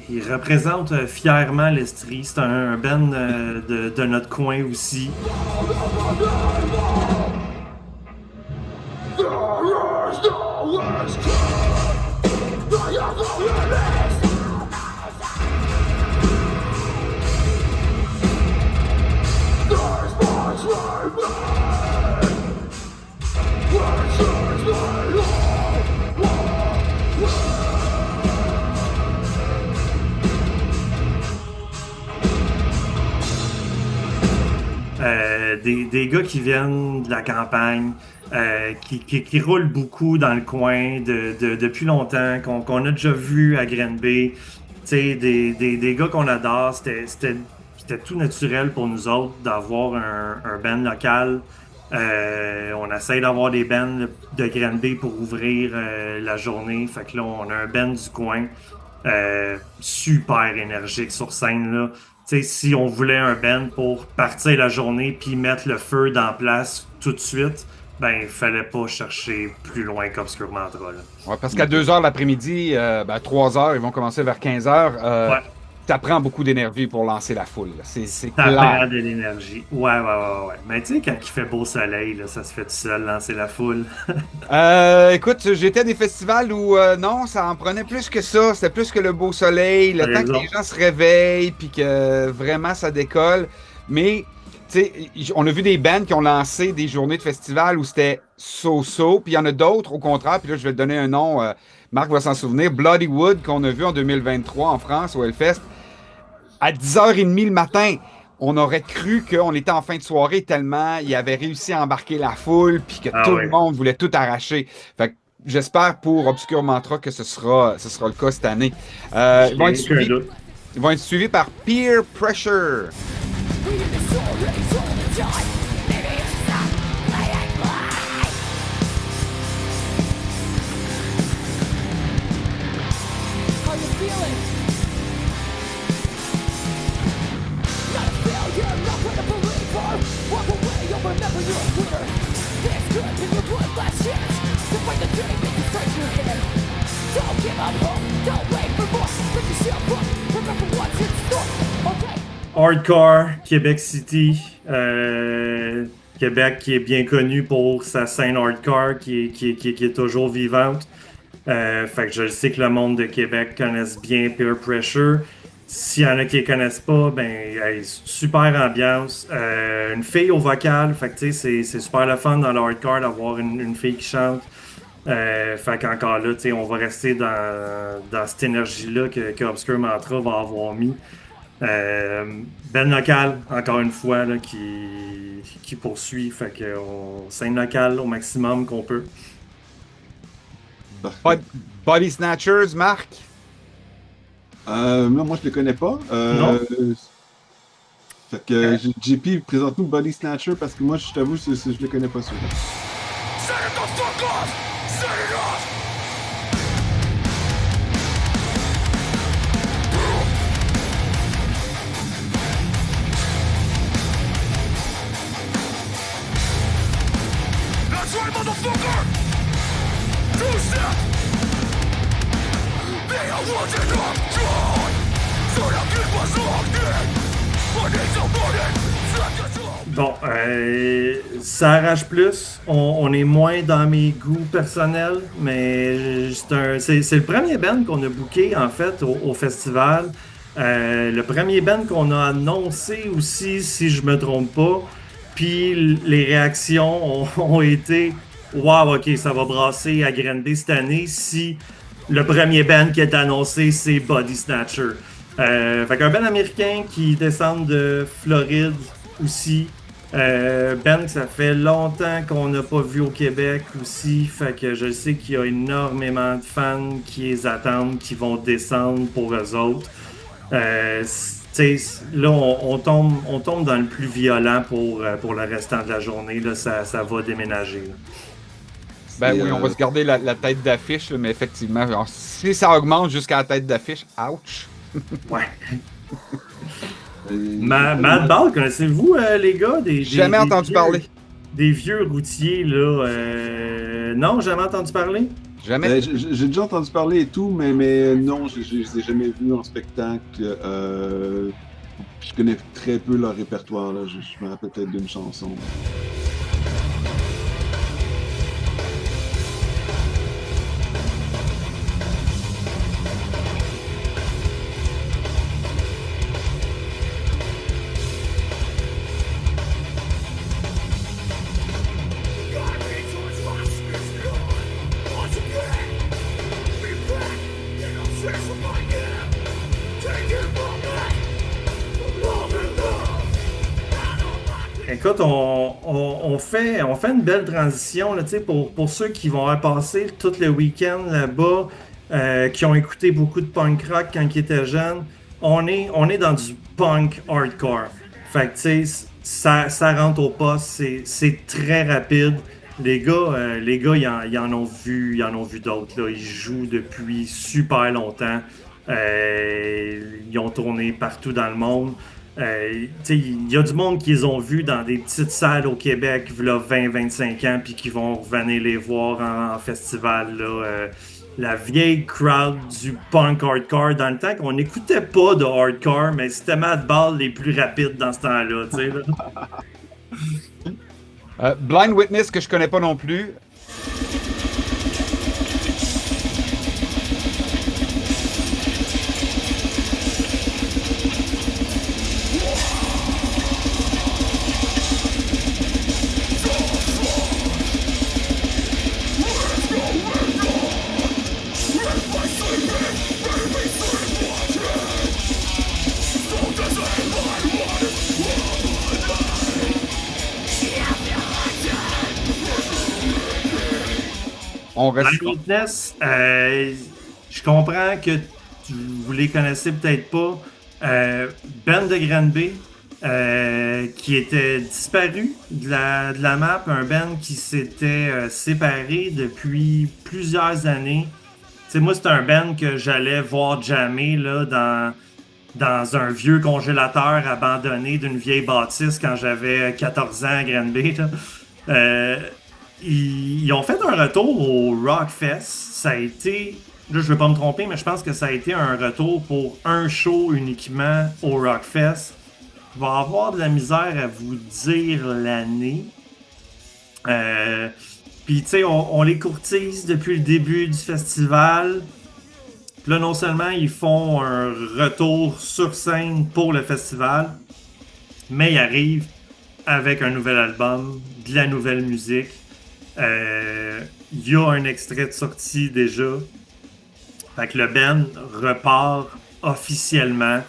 [SPEAKER 2] Il représente fièrement l'Estrie. C'est un band de notre coin aussi. Des gars qui viennent de la campagne, qui roulent beaucoup dans le coin depuis longtemps, qu'on a déjà vu à Granby. Des gars qu'on adore. C'était tout naturel pour nous autres d'avoir un band local. On essaye d'avoir des bands de Granby pour ouvrir la journée. Fait que là, on a un band du coin super énergique sur scène, là. T'sais, si on voulait un band pour partir la journée puis mettre le feu dans place tout de suite, ben il fallait pas chercher plus loin qu'Obscure Mantra. Là.
[SPEAKER 1] Ouais, parce qu'à 2 heures l'après-midi, 3 heures, ils vont commencer vers 15 heures.
[SPEAKER 2] Ouais.
[SPEAKER 1] Ça prend beaucoup d'énergie pour lancer la foule. C'est
[SPEAKER 2] Ça
[SPEAKER 1] clair.
[SPEAKER 2] prend de l'énergie. Ouais. Mais tu sais, quand il fait beau soleil, là, ça se fait tout seul, lancer la foule.
[SPEAKER 1] Écoute, j'étais à des festivals où non, ça en prenait plus que ça. C'était plus que le beau soleil, le temps que les gens se réveillent, puis que vraiment ça décolle. Mais, tu sais, on a vu des bands qui ont lancé des journées de festival où c'était so-so, puis il y en a d'autres au contraire, puis là je vais te donner un nom, Marc va s'en souvenir, Bloody Wood qu'on a vu en 2023 en France au Hellfest, à 10h30 le matin. on aurait cru qu'on était en fin de soirée tellement il avait réussi à embarquer la foule puis que
[SPEAKER 2] Ah
[SPEAKER 1] tout le
[SPEAKER 2] ouais.
[SPEAKER 1] monde voulait tout arracher. Fait que j'espère pour Obscure Mantra que ce sera le cas cette année.
[SPEAKER 2] J'ai aucun doute.
[SPEAKER 1] Ils vont être suivis par Peer Pressure.
[SPEAKER 2] Hardcore, Québec City. Québec qui est bien connu pour sa scène hardcore qui est toujours vivante. Fait que je sais que le monde de Québec connaisse bien Peer Pressure. S'il y en a qui ne connaissent pas, ben hey, super ambiance. Une fille au vocal, fait que tu sais, c'est super le fun dans le hardcore d'avoir une fille qui chante. Fait qu'encore là, tu sais, on va rester dans cette énergie-là que Obscure Mantra va avoir mis. Belle locale, encore une fois, là, qui poursuit. Fait que scène locale au maximum qu'on peut.
[SPEAKER 3] Parfait.
[SPEAKER 1] Body Snatchers, Marc.
[SPEAKER 3] Non, moi, je ne le connais pas.
[SPEAKER 2] Non?
[SPEAKER 3] Fait que JP, présente-nous Body Snatcher parce que moi, je t'avoue, je le connais pas celui-là.
[SPEAKER 2] Bon, ça arrache plus. On est moins dans mes goûts personnels, mais c'est le premier band qu'on a booké en fait au festival. Le premier band qu'on a annoncé aussi, si je me trompe pas. Puis les réactions ont été wow, ok, ça va brasser à Granby cette année si le premier band qui est annoncé c'est Body Snatcher. Fait qu'un band américain qui descend de Floride aussi. Ben, ça fait longtemps qu'on n'a pas vu au Québec aussi, fait que je sais qu'il y a énormément de fans qui les attendent, qui vont descendre pour eux autres. Là, on tombe dans le plus violent pour le restant de la journée. Là, ça va déménager. Là.
[SPEAKER 1] Ben oui, on va se garder la tête d'affiche, là, mais effectivement, alors, si ça augmente jusqu'à la tête d'affiche, ouch!
[SPEAKER 2] Ouais. Madball, connaissez-vous les gars?
[SPEAKER 1] Jamais entendu parler.
[SPEAKER 2] Des vieux routiers, là. Non, jamais entendu parler?
[SPEAKER 1] Jamais.
[SPEAKER 3] J'ai déjà entendu parler et tout, mais non, je les ai jamais vus en spectacle. Je connais très peu leur répertoire. Là. Je me rappelle peut-être d'une chanson.
[SPEAKER 2] Écoute, on fait une belle transition là, pour ceux qui vont passer tout le week-end là-bas, qui ont écouté beaucoup de punk rock quand ils étaient jeunes. On est dans du punk hardcore. Fait que tu sais, ça rentre au poste, c'est très rapide. Les gars, ils en ont vu d'autres. Là. Ils jouent depuis super longtemps. Ils ont tourné partout dans le monde. Il y a du monde qu'ils ont vu dans des petites salles au Québec, là, 20-25 ans, puis qui vont revenir les voir en festival. Là, la vieille crowd du punk hardcore, dans le temps qu'on n'écoutait pas de hardcore, mais c'était Madball les plus rapides dans ce temps-là. Là.
[SPEAKER 1] Blind Witness, que je connais pas non plus. On reste.
[SPEAKER 2] Blind Witness, je comprends que vous les connaissez peut-être pas. Ben de Granby, qui était disparu de la map, un band qui s'était séparé depuis plusieurs années. T'sais, moi, c'est un band que j'allais voir jammer là, dans un vieux congélateur abandonné d'une vieille bâtisse quand j'avais 14 ans à Granby. Là. Ils ont fait un retour au Rockfest. Ça a été, là je vais pas me tromper, mais je pense que ça a été un retour pour un show uniquement au Rockfest. Je vais avoir de la misère à vous dire l'année. Puis tu sais, on les courtise depuis le début du festival. Puis là, non seulement ils font un retour sur scène pour le festival, mais ils arrivent avec un nouvel album, de la nouvelle musique. Il y a un extrait de sortie déjà. Fait que le band repart officiellement.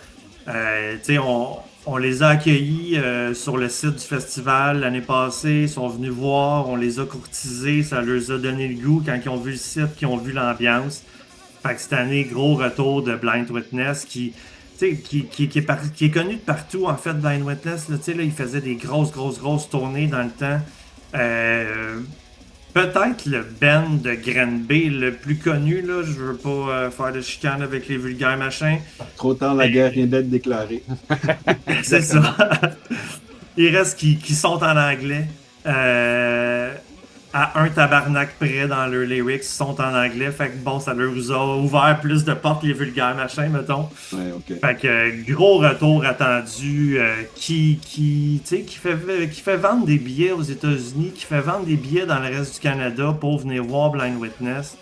[SPEAKER 2] On les a accueillis sur le site du festival l'année passée. Ils sont venus voir, on les a courtisés. Ça leur a donné le goût quand ils ont vu le site, qu'ils ont vu l'ambiance. Fait que cette année, gros retour de Blind Witness qui est connu de partout, en fait, Blind Witness. Là, il faisait des grosses tournées dans le temps. Peut-être le band de Granby le plus connu, là, je veux pas faire de chicane avec les vulgaires machins.
[SPEAKER 3] Trop tard, la guerre vient d'être déclarée.
[SPEAKER 2] C'est ça. Il reste qui sont en anglais. À un tabarnak près dans leurs lyrics, sont en anglais. Fait que bon, ça leur a ouvert plus de portes, les vulgaires machins, mettons.
[SPEAKER 3] Ouais, ok.
[SPEAKER 2] Fait que gros retour attendu qui fait vendre des billets aux États-Unis, qui fait vendre des billets dans le reste du Canada pour venir voir Blind Witness.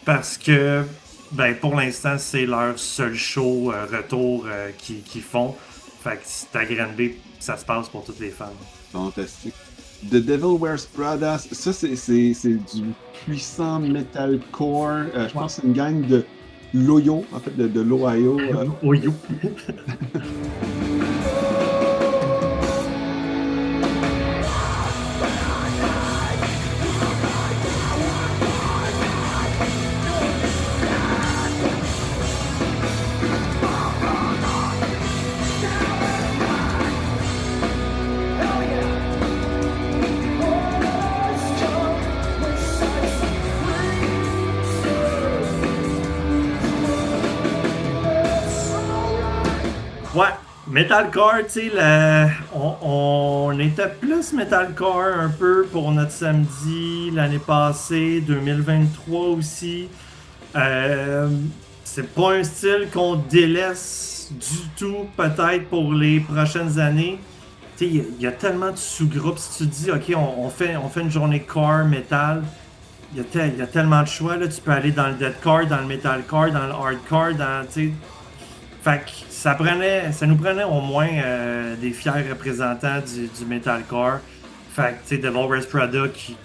[SPEAKER 2] Parce que, ben, pour l'instant, c'est leur seul show retour qu'ils font. Fait que c'est à Granby, ça se passe pour toutes les fans.
[SPEAKER 3] Fantastique. The Devil Wears Prada, ça c'est du puissant metalcore. Je pense que c'est une gang de l'Ohio, en fait, de l'Ohio.
[SPEAKER 2] Ohio. Ouais, metalcore, tu sais, on était plus metalcore un peu pour notre samedi l'année passée, 2023 aussi. C'est pas un style qu'on délaisse du tout, peut-être pour les prochaines années. Tu sais, il y a tellement de sous-groupes. Si tu te dis, OK, on fait une journée core, metal, il y a tellement de choix. Là. Tu peux aller dans le deathcore, dans le metalcore, dans le hardcore, tu sais. Fait que ça nous prenait au moins des fiers représentants du metalcore. Fait que, tu sais, Devil Wears Prada qui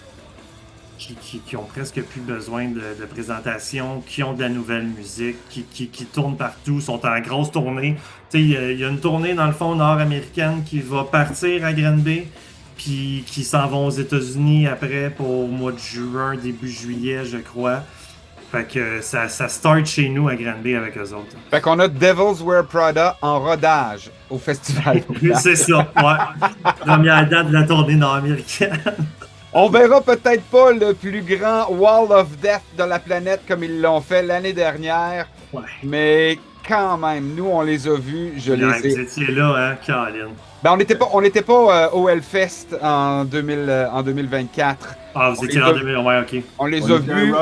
[SPEAKER 2] ont presque plus besoin de présentation, qui ont de la nouvelle musique, qui tournent partout, sont en grosse tournée. Tu sais, il y a une tournée dans le fond nord-américaine qui va partir à Granby, puis qui s'en vont aux États-Unis après pour le mois de juin, début juillet, je crois. Fait que ça start chez nous à Granby avec eux autres.
[SPEAKER 1] Fait qu'on a Devils Wear Prada en rodage au festival.
[SPEAKER 2] C'est ça, ouais. Première date de la tournée nord-américaine.
[SPEAKER 1] On verra peut-être pas le plus grand Wall of Death de la planète comme ils l'ont fait l'année dernière.
[SPEAKER 2] Ouais.
[SPEAKER 1] Mais quand même, nous, on les a vus.
[SPEAKER 2] Vous étiez là, hein, Caroline?
[SPEAKER 1] Ben, on n'était pas au Hellfest en 2024.
[SPEAKER 2] Ah, vous étiez là en 2000, ouais, ok.
[SPEAKER 1] On les a vus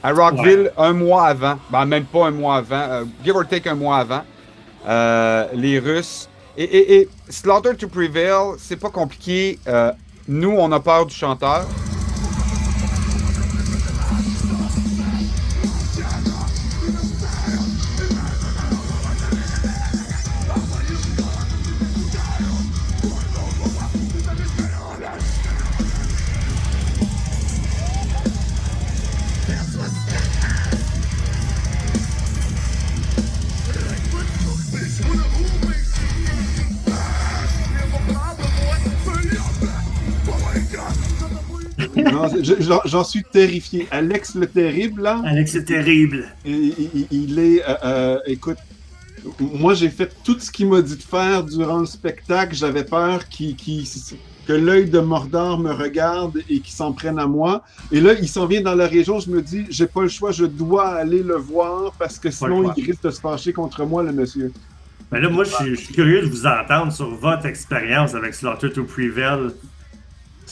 [SPEAKER 1] à Rockville un mois avant. Ben, même pas un mois avant. Give or take un mois avant. Les Russes. Et Slaughter to Prevail, c'est pas compliqué. Nous, on a peur du chanteur.
[SPEAKER 3] Non, j'en suis terrifié. Alex le Terrible, là,
[SPEAKER 2] Alex, c'est terrible.
[SPEAKER 3] il est. Écoute, moi, j'ai fait tout ce qu'il m'a dit de faire durant le spectacle. J'avais peur que l'œil de Mordor me regarde et qu'il s'en prenne à moi. Et là, il s'en vient dans la région. Je me dis, j'ai pas le choix, je dois aller le voir parce que
[SPEAKER 2] Pas le
[SPEAKER 3] sinon,
[SPEAKER 2] choix.
[SPEAKER 3] il risque de se fâcher contre moi, le monsieur.
[SPEAKER 2] Mais là, moi, je suis curieux de vous entendre sur votre expérience avec Slaughter to Prevail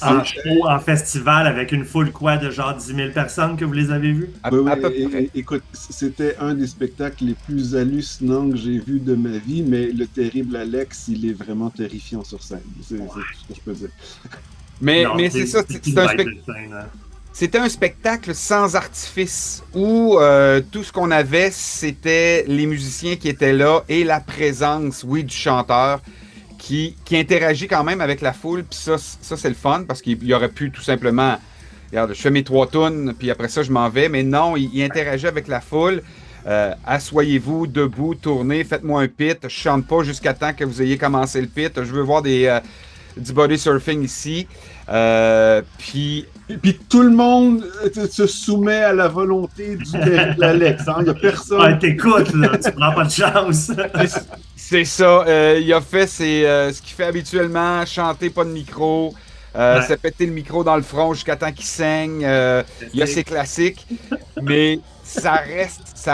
[SPEAKER 2] en
[SPEAKER 3] C'est
[SPEAKER 2] show, en festival, avec une foule quoi de genre 10 000 personnes que vous les avez vus?
[SPEAKER 1] À,
[SPEAKER 3] Oui, oui,
[SPEAKER 1] à peu près.
[SPEAKER 3] écoute, c'était un des spectacles les plus hallucinants que j'ai vus de ma vie, mais le terrible Alex, il est vraiment terrifiant sur scène. C'est tout ce que je peux dire.
[SPEAKER 1] Mais
[SPEAKER 2] Non,
[SPEAKER 1] c'est ça,
[SPEAKER 2] c'est une bête de scène, hein.
[SPEAKER 1] c'était un spectacle sans artifice où tout ce qu'on avait, c'était les musiciens qui étaient là et la présence, oui, du chanteur qui interagit quand même avec la foule. Puis ça c'est le fun parce qu'il aurait pu tout simplement, regarde, je fais mes 3 tunes, puis après ça, je m'en vais. Mais non, il interagit avec la foule. Asseyez-vous, debout, tournez, faites-moi un pit. Je chante pas jusqu'à temps que vous ayez commencé le pit. Je veux voir du body surfing ici. Puis
[SPEAKER 3] Et puis tout le monde se soumet à la volonté du terrible Alex. Hein. Il n'y a
[SPEAKER 2] Ouais,
[SPEAKER 3] personne.
[SPEAKER 2] t'écoutes, là, tu prends pas de chance.
[SPEAKER 1] c'est ça. Il a fait ce qu'il fait habituellement, chanter pas de micro,
[SPEAKER 2] Ouais,
[SPEAKER 1] se péter le micro dans le front jusqu'à temps qu'il saigne. Il y a ses classiques, mais ça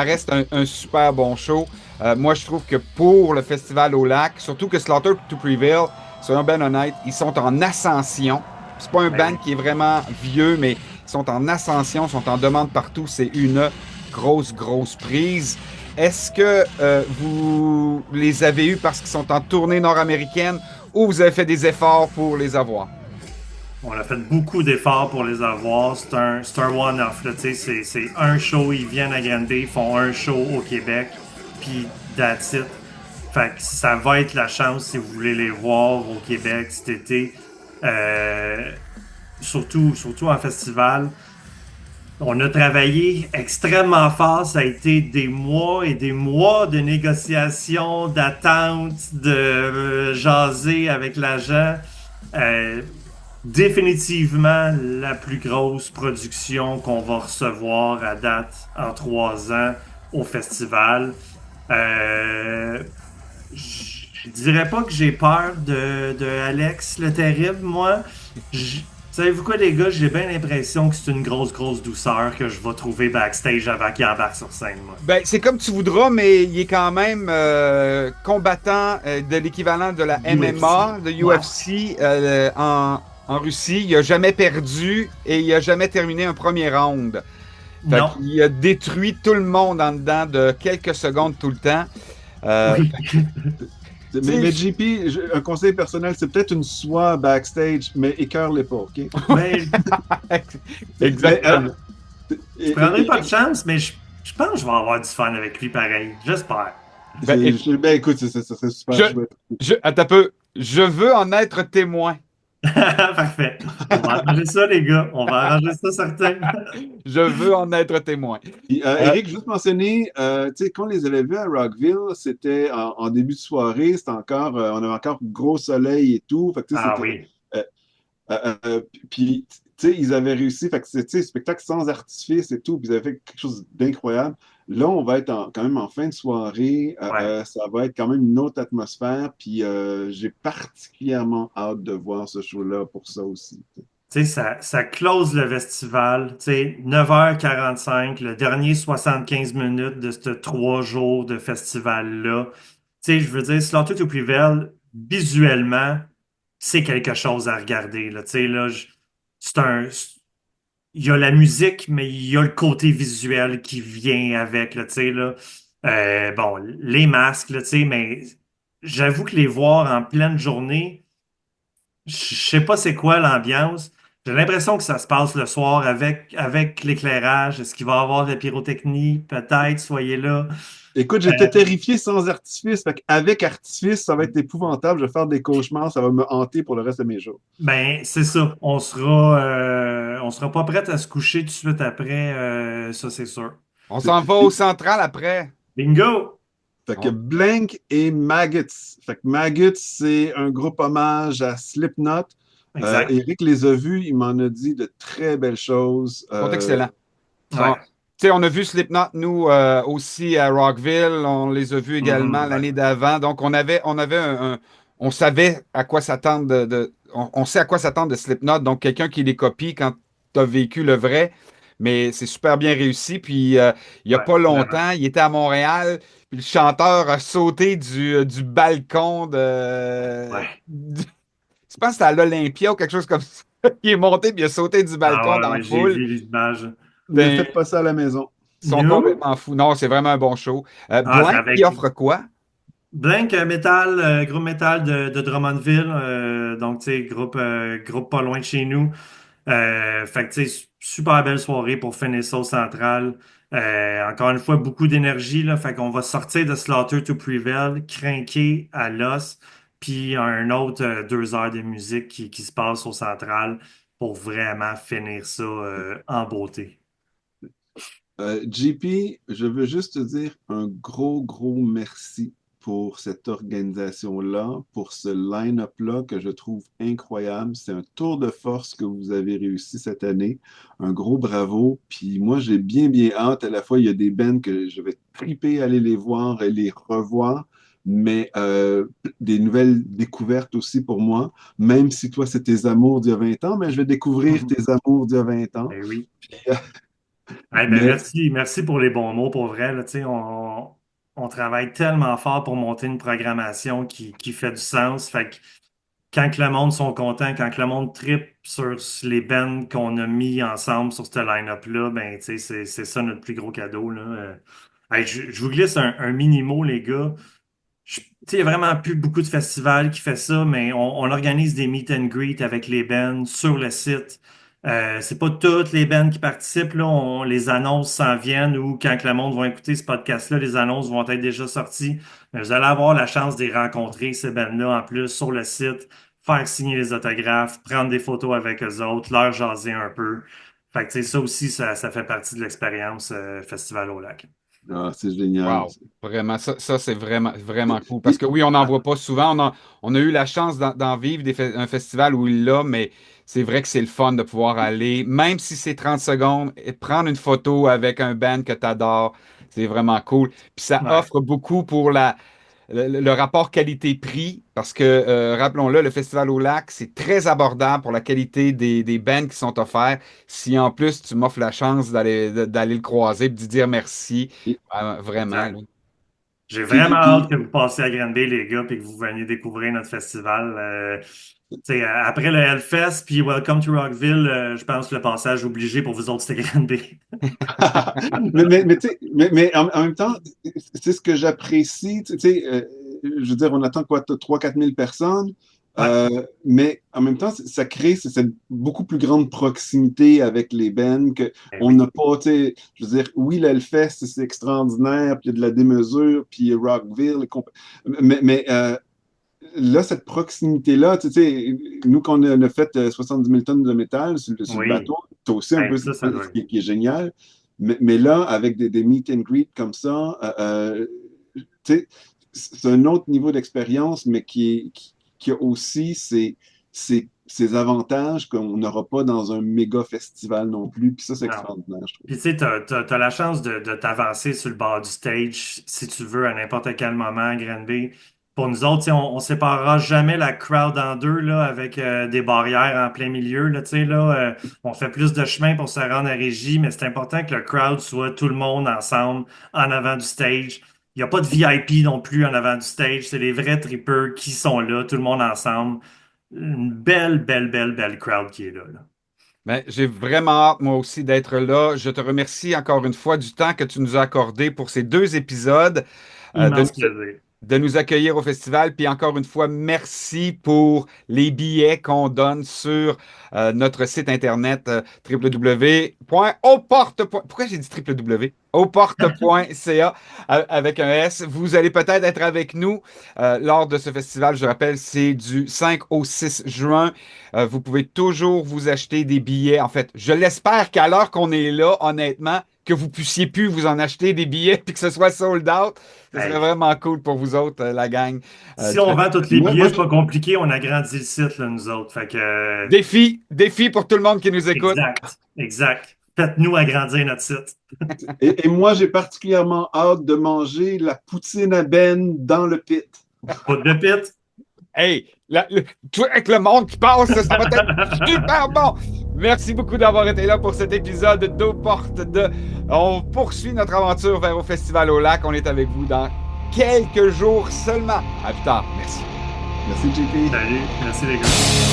[SPEAKER 1] reste un super bon show. Moi, je trouve que pour le festival au lac, surtout que Slaughter to Prevail, soyons bien honnêtes, ils sont en ascension. C'est pas un
[SPEAKER 2] ben
[SPEAKER 1] band
[SPEAKER 2] oui.
[SPEAKER 1] qui est vraiment vieux, mais ils sont en ascension, sont en demande partout. C'est une grosse prise. Est-ce que vous les avez eus parce qu'ils sont en tournée nord-américaine ou vous avez fait des efforts pour les avoir?
[SPEAKER 2] On a fait beaucoup d'efforts pour les avoir. C'est un one-off, là, tu sais, c'est un show, ils viennent à Granby, ils font un show au Québec, puis that's it. Fait que ça va être la chance si vous voulez les voir au Québec cet été. Euh, surtout en festival. On a travaillé extrêmement fort. Ça a été des mois et des mois de négociations, d'attente, de jaser avec l'agent. Euh, Définitivement la plus grosse production qu'on va recevoir à date en 3 ans au festival. Euh, je dirais pas que j'ai peur de Alex le Terrible, moi. Savez-vous quoi, les gars? J'ai bien l'impression que c'est une grosse douceur que je vais trouver backstage avant qu'il embarque sur scène, moi.
[SPEAKER 1] Ben, c'est comme tu voudras, mais il est quand même combattant de l'équivalent de la MMA, de
[SPEAKER 2] Ouais.
[SPEAKER 1] UFC en Russie. Il a jamais perdu et il a jamais terminé un premier round. Fait
[SPEAKER 2] Non.
[SPEAKER 1] qu'il a détruit tout le monde en dedans de quelques secondes tout le temps. Euh,
[SPEAKER 2] Oui.
[SPEAKER 1] tu
[SPEAKER 3] Mais
[SPEAKER 1] sais,
[SPEAKER 3] JP, un conseil personnel, c'est peut-être une soie backstage, mais écœure-les pas, OK?
[SPEAKER 2] Mais
[SPEAKER 3] Mais,
[SPEAKER 1] exactement.
[SPEAKER 2] je prendrai pas de chance, mais je pense que je vais avoir du fun avec lui pareil. J'espère.
[SPEAKER 1] Ben,
[SPEAKER 3] ben, écoute, ça serait super
[SPEAKER 1] je,
[SPEAKER 3] chouette.
[SPEAKER 1] attends un peu. Je veux en être témoin.
[SPEAKER 2] Parfait. On va arranger ça, les gars. On va arranger ça, certain.
[SPEAKER 1] Je veux en être témoin.
[SPEAKER 3] Puis,
[SPEAKER 1] Euh,
[SPEAKER 3] Eric, juste mentionner, tu sais, quand on les avait vus à Rockville, c'était en début de soirée, c'était encore, on avait encore gros soleil et tout. Fait que, tu sais,
[SPEAKER 2] Ah
[SPEAKER 3] c'était,
[SPEAKER 2] oui.
[SPEAKER 3] puis, tu sais, ils avaient réussi. Fait que c'était, spectacle sans artifice et tout. Puis, ils avaient fait quelque chose d'incroyable. Là, on va être quand même en fin de soirée.
[SPEAKER 2] Ouais.
[SPEAKER 3] Ça va être quand même une autre atmosphère. Puis, j'ai particulièrement hâte de voir ce show-là pour ça aussi.
[SPEAKER 2] Tu sais, ça close le festival. Tu sais, 9h45, le dernier 75 minutes de ce 3 jours de festival-là. Tu sais, je veux dire, Slaughter to Prevail, visuellement, c'est quelque chose à regarder, là. Tu sais, là, c'est un. Il y a la musique, mais il y a le côté visuel qui vient avec, là, tu sais, là. Bon, les masques, là, tu sais, mais j'avoue que les voir en pleine journée, je sais pas c'est quoi l'ambiance. J'ai l'impression que ça se passe le soir avec l'éclairage. Est-ce qu'il va y avoir de la pyrotechnie? Peut-être, soyez là.
[SPEAKER 3] Écoute,
[SPEAKER 2] Euh,
[SPEAKER 3] j'étais terrifié sans artifice. Fait qu'avec artifice, ça va être épouvantable. Je vais faire des cauchemars. Ça va me hanter pour le reste de mes jours.
[SPEAKER 2] ben, c'est ça. On sera pas prêt à se coucher tout de suite après, ça c'est sûr.
[SPEAKER 1] on s'en va au central après.
[SPEAKER 2] Bingo!
[SPEAKER 3] Fait que Blank et Maggots. Fait que Maggots, c'est un groupe hommage à Slipknot.
[SPEAKER 2] Exact.
[SPEAKER 3] Eric les a vus, il m'en a dit de très belles choses.
[SPEAKER 1] Ils sont excellents.
[SPEAKER 2] Ouais.
[SPEAKER 1] Tu sais, on a vu Slipknot, nous, aussi à Rockville. On les a vus également
[SPEAKER 2] Mhm, ouais.
[SPEAKER 1] l'année d'avant. Donc, on avait on savait à quoi s'attendre on sait à quoi s'attendre de Slipknot. Donc, quelqu'un qui les copie quand tu as vécu le vrai. Mais c'est super bien réussi. Puis, il n'y a
[SPEAKER 2] Ouais,
[SPEAKER 1] pas
[SPEAKER 2] vraiment.
[SPEAKER 1] longtemps, il était à Montréal. Puis, le chanteur a sauté du balcon
[SPEAKER 2] Ouais.
[SPEAKER 1] je pense que c'était à l'Olympia ou quelque chose comme ça. Il est monté puis il a sauté du
[SPEAKER 2] Ah
[SPEAKER 1] balcon
[SPEAKER 2] ouais,
[SPEAKER 1] dans la
[SPEAKER 2] ouais, j'ai
[SPEAKER 1] foule.
[SPEAKER 2] vu l'image.
[SPEAKER 3] Ne
[SPEAKER 1] Ben,
[SPEAKER 3] faites pas ça à la maison.
[SPEAKER 1] ils sont
[SPEAKER 2] Nous,
[SPEAKER 1] complètement fous. Non, c'est vraiment un bon show.
[SPEAKER 2] ah, c'est
[SPEAKER 1] Blank, qui
[SPEAKER 2] avec
[SPEAKER 1] offre quoi?
[SPEAKER 2] Blank Metal, groupe metal de Drummondville. Donc, tu sais, groupe pas loin de chez nous. Fait que, tu sais, super belle soirée pour finir ça au Central. Encore une fois, beaucoup d'énergie, là. Fait qu'on va sortir de Slaughter to Prevail, crinquer à l'os, puis un autre 2 heures de musique qui se passe au Central pour vraiment finir ça en beauté.
[SPEAKER 3] JP, je veux juste te dire un gros, gros merci pour cette organisation-là, pour ce line-up-là que je trouve incroyable. C'est un tour de force que vous avez réussi cette année. Un gros bravo. Puis moi, j'ai bien, bien hâte. À la fois, il y a des bands que je vais triper aller les voir et les revoir, mais des nouvelles découvertes aussi pour moi. Même si toi, c'est tes amours d'il y a 20 ans, mais je vais découvrir tes amours d'il y a 20 ans.
[SPEAKER 2] Ben oui. Eh ben
[SPEAKER 3] Mais
[SPEAKER 2] merci, merci pour les bons mots, pour vrai. Là, tu sais, on travaille tellement fort pour monter une programmation qui fait du sens. Fait que quand que le monde sont contents, quand que le monde tripe sur les bands qu'on a mis ensemble sur ce line-up-là, ben, tu sais, c'est ça notre plus gros cadeau, là. Hey, je vous glisse un mini mot, les gars. Tu sais, il n'y a vraiment plus beaucoup de festivals qui fait ça, mais on organise des meet and greet avec les bands sur le site. C'est pas toutes les bands qui participent, là. Les annonces s'en viennent ou quand que le monde va écouter ce podcast-là, les annonces vont être déjà sorties. Mais vous allez avoir la chance de les rencontrer, ces bands-là, en plus, sur le site, faire signer les autographes, prendre des photos avec eux autres, leur jaser un peu. Fait que, tu sais, ça aussi, ça fait partie de l'expérience Festival au Lac.
[SPEAKER 3] ah, c'est génial.
[SPEAKER 1] Wow. Vraiment, ça c'est vraiment, vraiment cool. Parce que oui, on n'en voit pas souvent. On a eu la chance d'en vivre un festival où il l'a, mais c'est vrai que c'est le fun de pouvoir aller, même si c'est 30 secondes, et prendre une photo avec un band que tu adores. C'est vraiment cool. Puis ça
[SPEAKER 2] Ouais.
[SPEAKER 1] offre beaucoup pour le rapport qualité-prix, parce que, rappelons-le, le Festival au Lac, c'est très abordable pour la qualité des bands qui sont offerts. Si en plus tu m'offres la chance d'aller le croiser et de lui dire merci,
[SPEAKER 3] Et-
[SPEAKER 1] vraiment, là.
[SPEAKER 2] J'ai
[SPEAKER 3] Puis,
[SPEAKER 2] vraiment hâte que vous passiez à Granby, les gars, puis que vous veniez découvrir notre festival. Tu sais, après le Hellfest, puis Welcome to Rockville, je pense que le passage obligé pour vous autres, c'était Granby.
[SPEAKER 3] tu sais, en même temps, c'est ce que j'apprécie. Tu sais, je veux dire, on attend quoi, 3 000 à 4 000 personnes,
[SPEAKER 2] Ouais,
[SPEAKER 3] mais en même temps, ça crée cette beaucoup plus grande proximité avec les bands que
[SPEAKER 2] ben
[SPEAKER 3] on
[SPEAKER 2] oui.
[SPEAKER 3] n'a pas. Tu sais, je veux dire, oui, l'Hellfest, c'est extraordinaire, puis il y a de la démesure, puis Rockville, mais là, cette proximité-là, tu sais, nous, quand on a fait 70 000 tonnes de métal sur le
[SPEAKER 2] Oui.
[SPEAKER 3] bateau, tu aussi un
[SPEAKER 2] Hey,
[SPEAKER 3] peu
[SPEAKER 2] ça doit
[SPEAKER 3] ce
[SPEAKER 2] être.
[SPEAKER 3] qui est génial. Mais là, avec des meet and greet comme ça, tu sais, c'est un autre niveau d'expérience, mais qui a aussi ses avantages qu'on n'aura pas dans un méga festival non plus. Puis ça, c'est
[SPEAKER 2] Non.
[SPEAKER 3] extraordinaire, je trouve.
[SPEAKER 2] Puis tu sais, t'as la chance de t'avancer sur le bord du stage si tu veux à n'importe quel moment à Granby. Pour nous autres, tu sais, on séparera jamais la crowd en deux là, avec des barrières en plein milieu. Là, tu sais, là, on fait plus de chemin pour se rendre à Régie, mais c'est important que le crowd soit tout le monde ensemble en avant du stage. Il n'y a pas de VIP non plus en avant du stage. C'est les vrais tripeurs qui sont là, tout le monde ensemble. Une belle, belle, belle, belle crowd qui est là, là.
[SPEAKER 1] Ben, j'ai vraiment hâte, moi aussi, d'être là. Je te remercie encore une fois du temps que tu nous as accordé pour ces 2 épisodes, de nous,
[SPEAKER 2] Immense plaisir.
[SPEAKER 1] de nous accueillir au festival. Puis encore une fois, merci pour les billets qu'on donne sur notre site internet www.auporte. Pourquoi j'ai dit www? Auporte.ca avec un S. Vous allez peut-être être avec nous lors de ce festival. Je rappelle, c'est du 5 au 6 juin. Vous pouvez toujours vous acheter des billets. En fait, je l'espère qu'à l'heure qu'on est là, honnêtement, que vous puissiez plus vous en acheter des billets puis que ce soit sold out. Ce serait
[SPEAKER 2] Hey.
[SPEAKER 1] vraiment cool pour vous autres, la gang.
[SPEAKER 2] Si on vend tous les
[SPEAKER 3] Moi,
[SPEAKER 2] billets, c'est pas compliqué, on agrandit le site, là, nous autres. Fait que,
[SPEAKER 1] Défi pour tout le monde qui nous écoute.
[SPEAKER 2] exact. Faites-nous agrandir notre site.
[SPEAKER 3] et moi, j'ai particulièrement hâte de manger la poutine à Ben dans le pit.
[SPEAKER 2] Pas de pit.
[SPEAKER 1] Hey, tout avec le monde qui passe, ça va être super bon. Merci beaucoup d'avoir été là pour cet épisode d'Aux Portes de. On poursuit notre aventure vers au Festival au Lac. On est avec vous dans quelques jours seulement. À plus tard. Merci.
[SPEAKER 3] Merci, JP.
[SPEAKER 2] Salut. Merci les gars.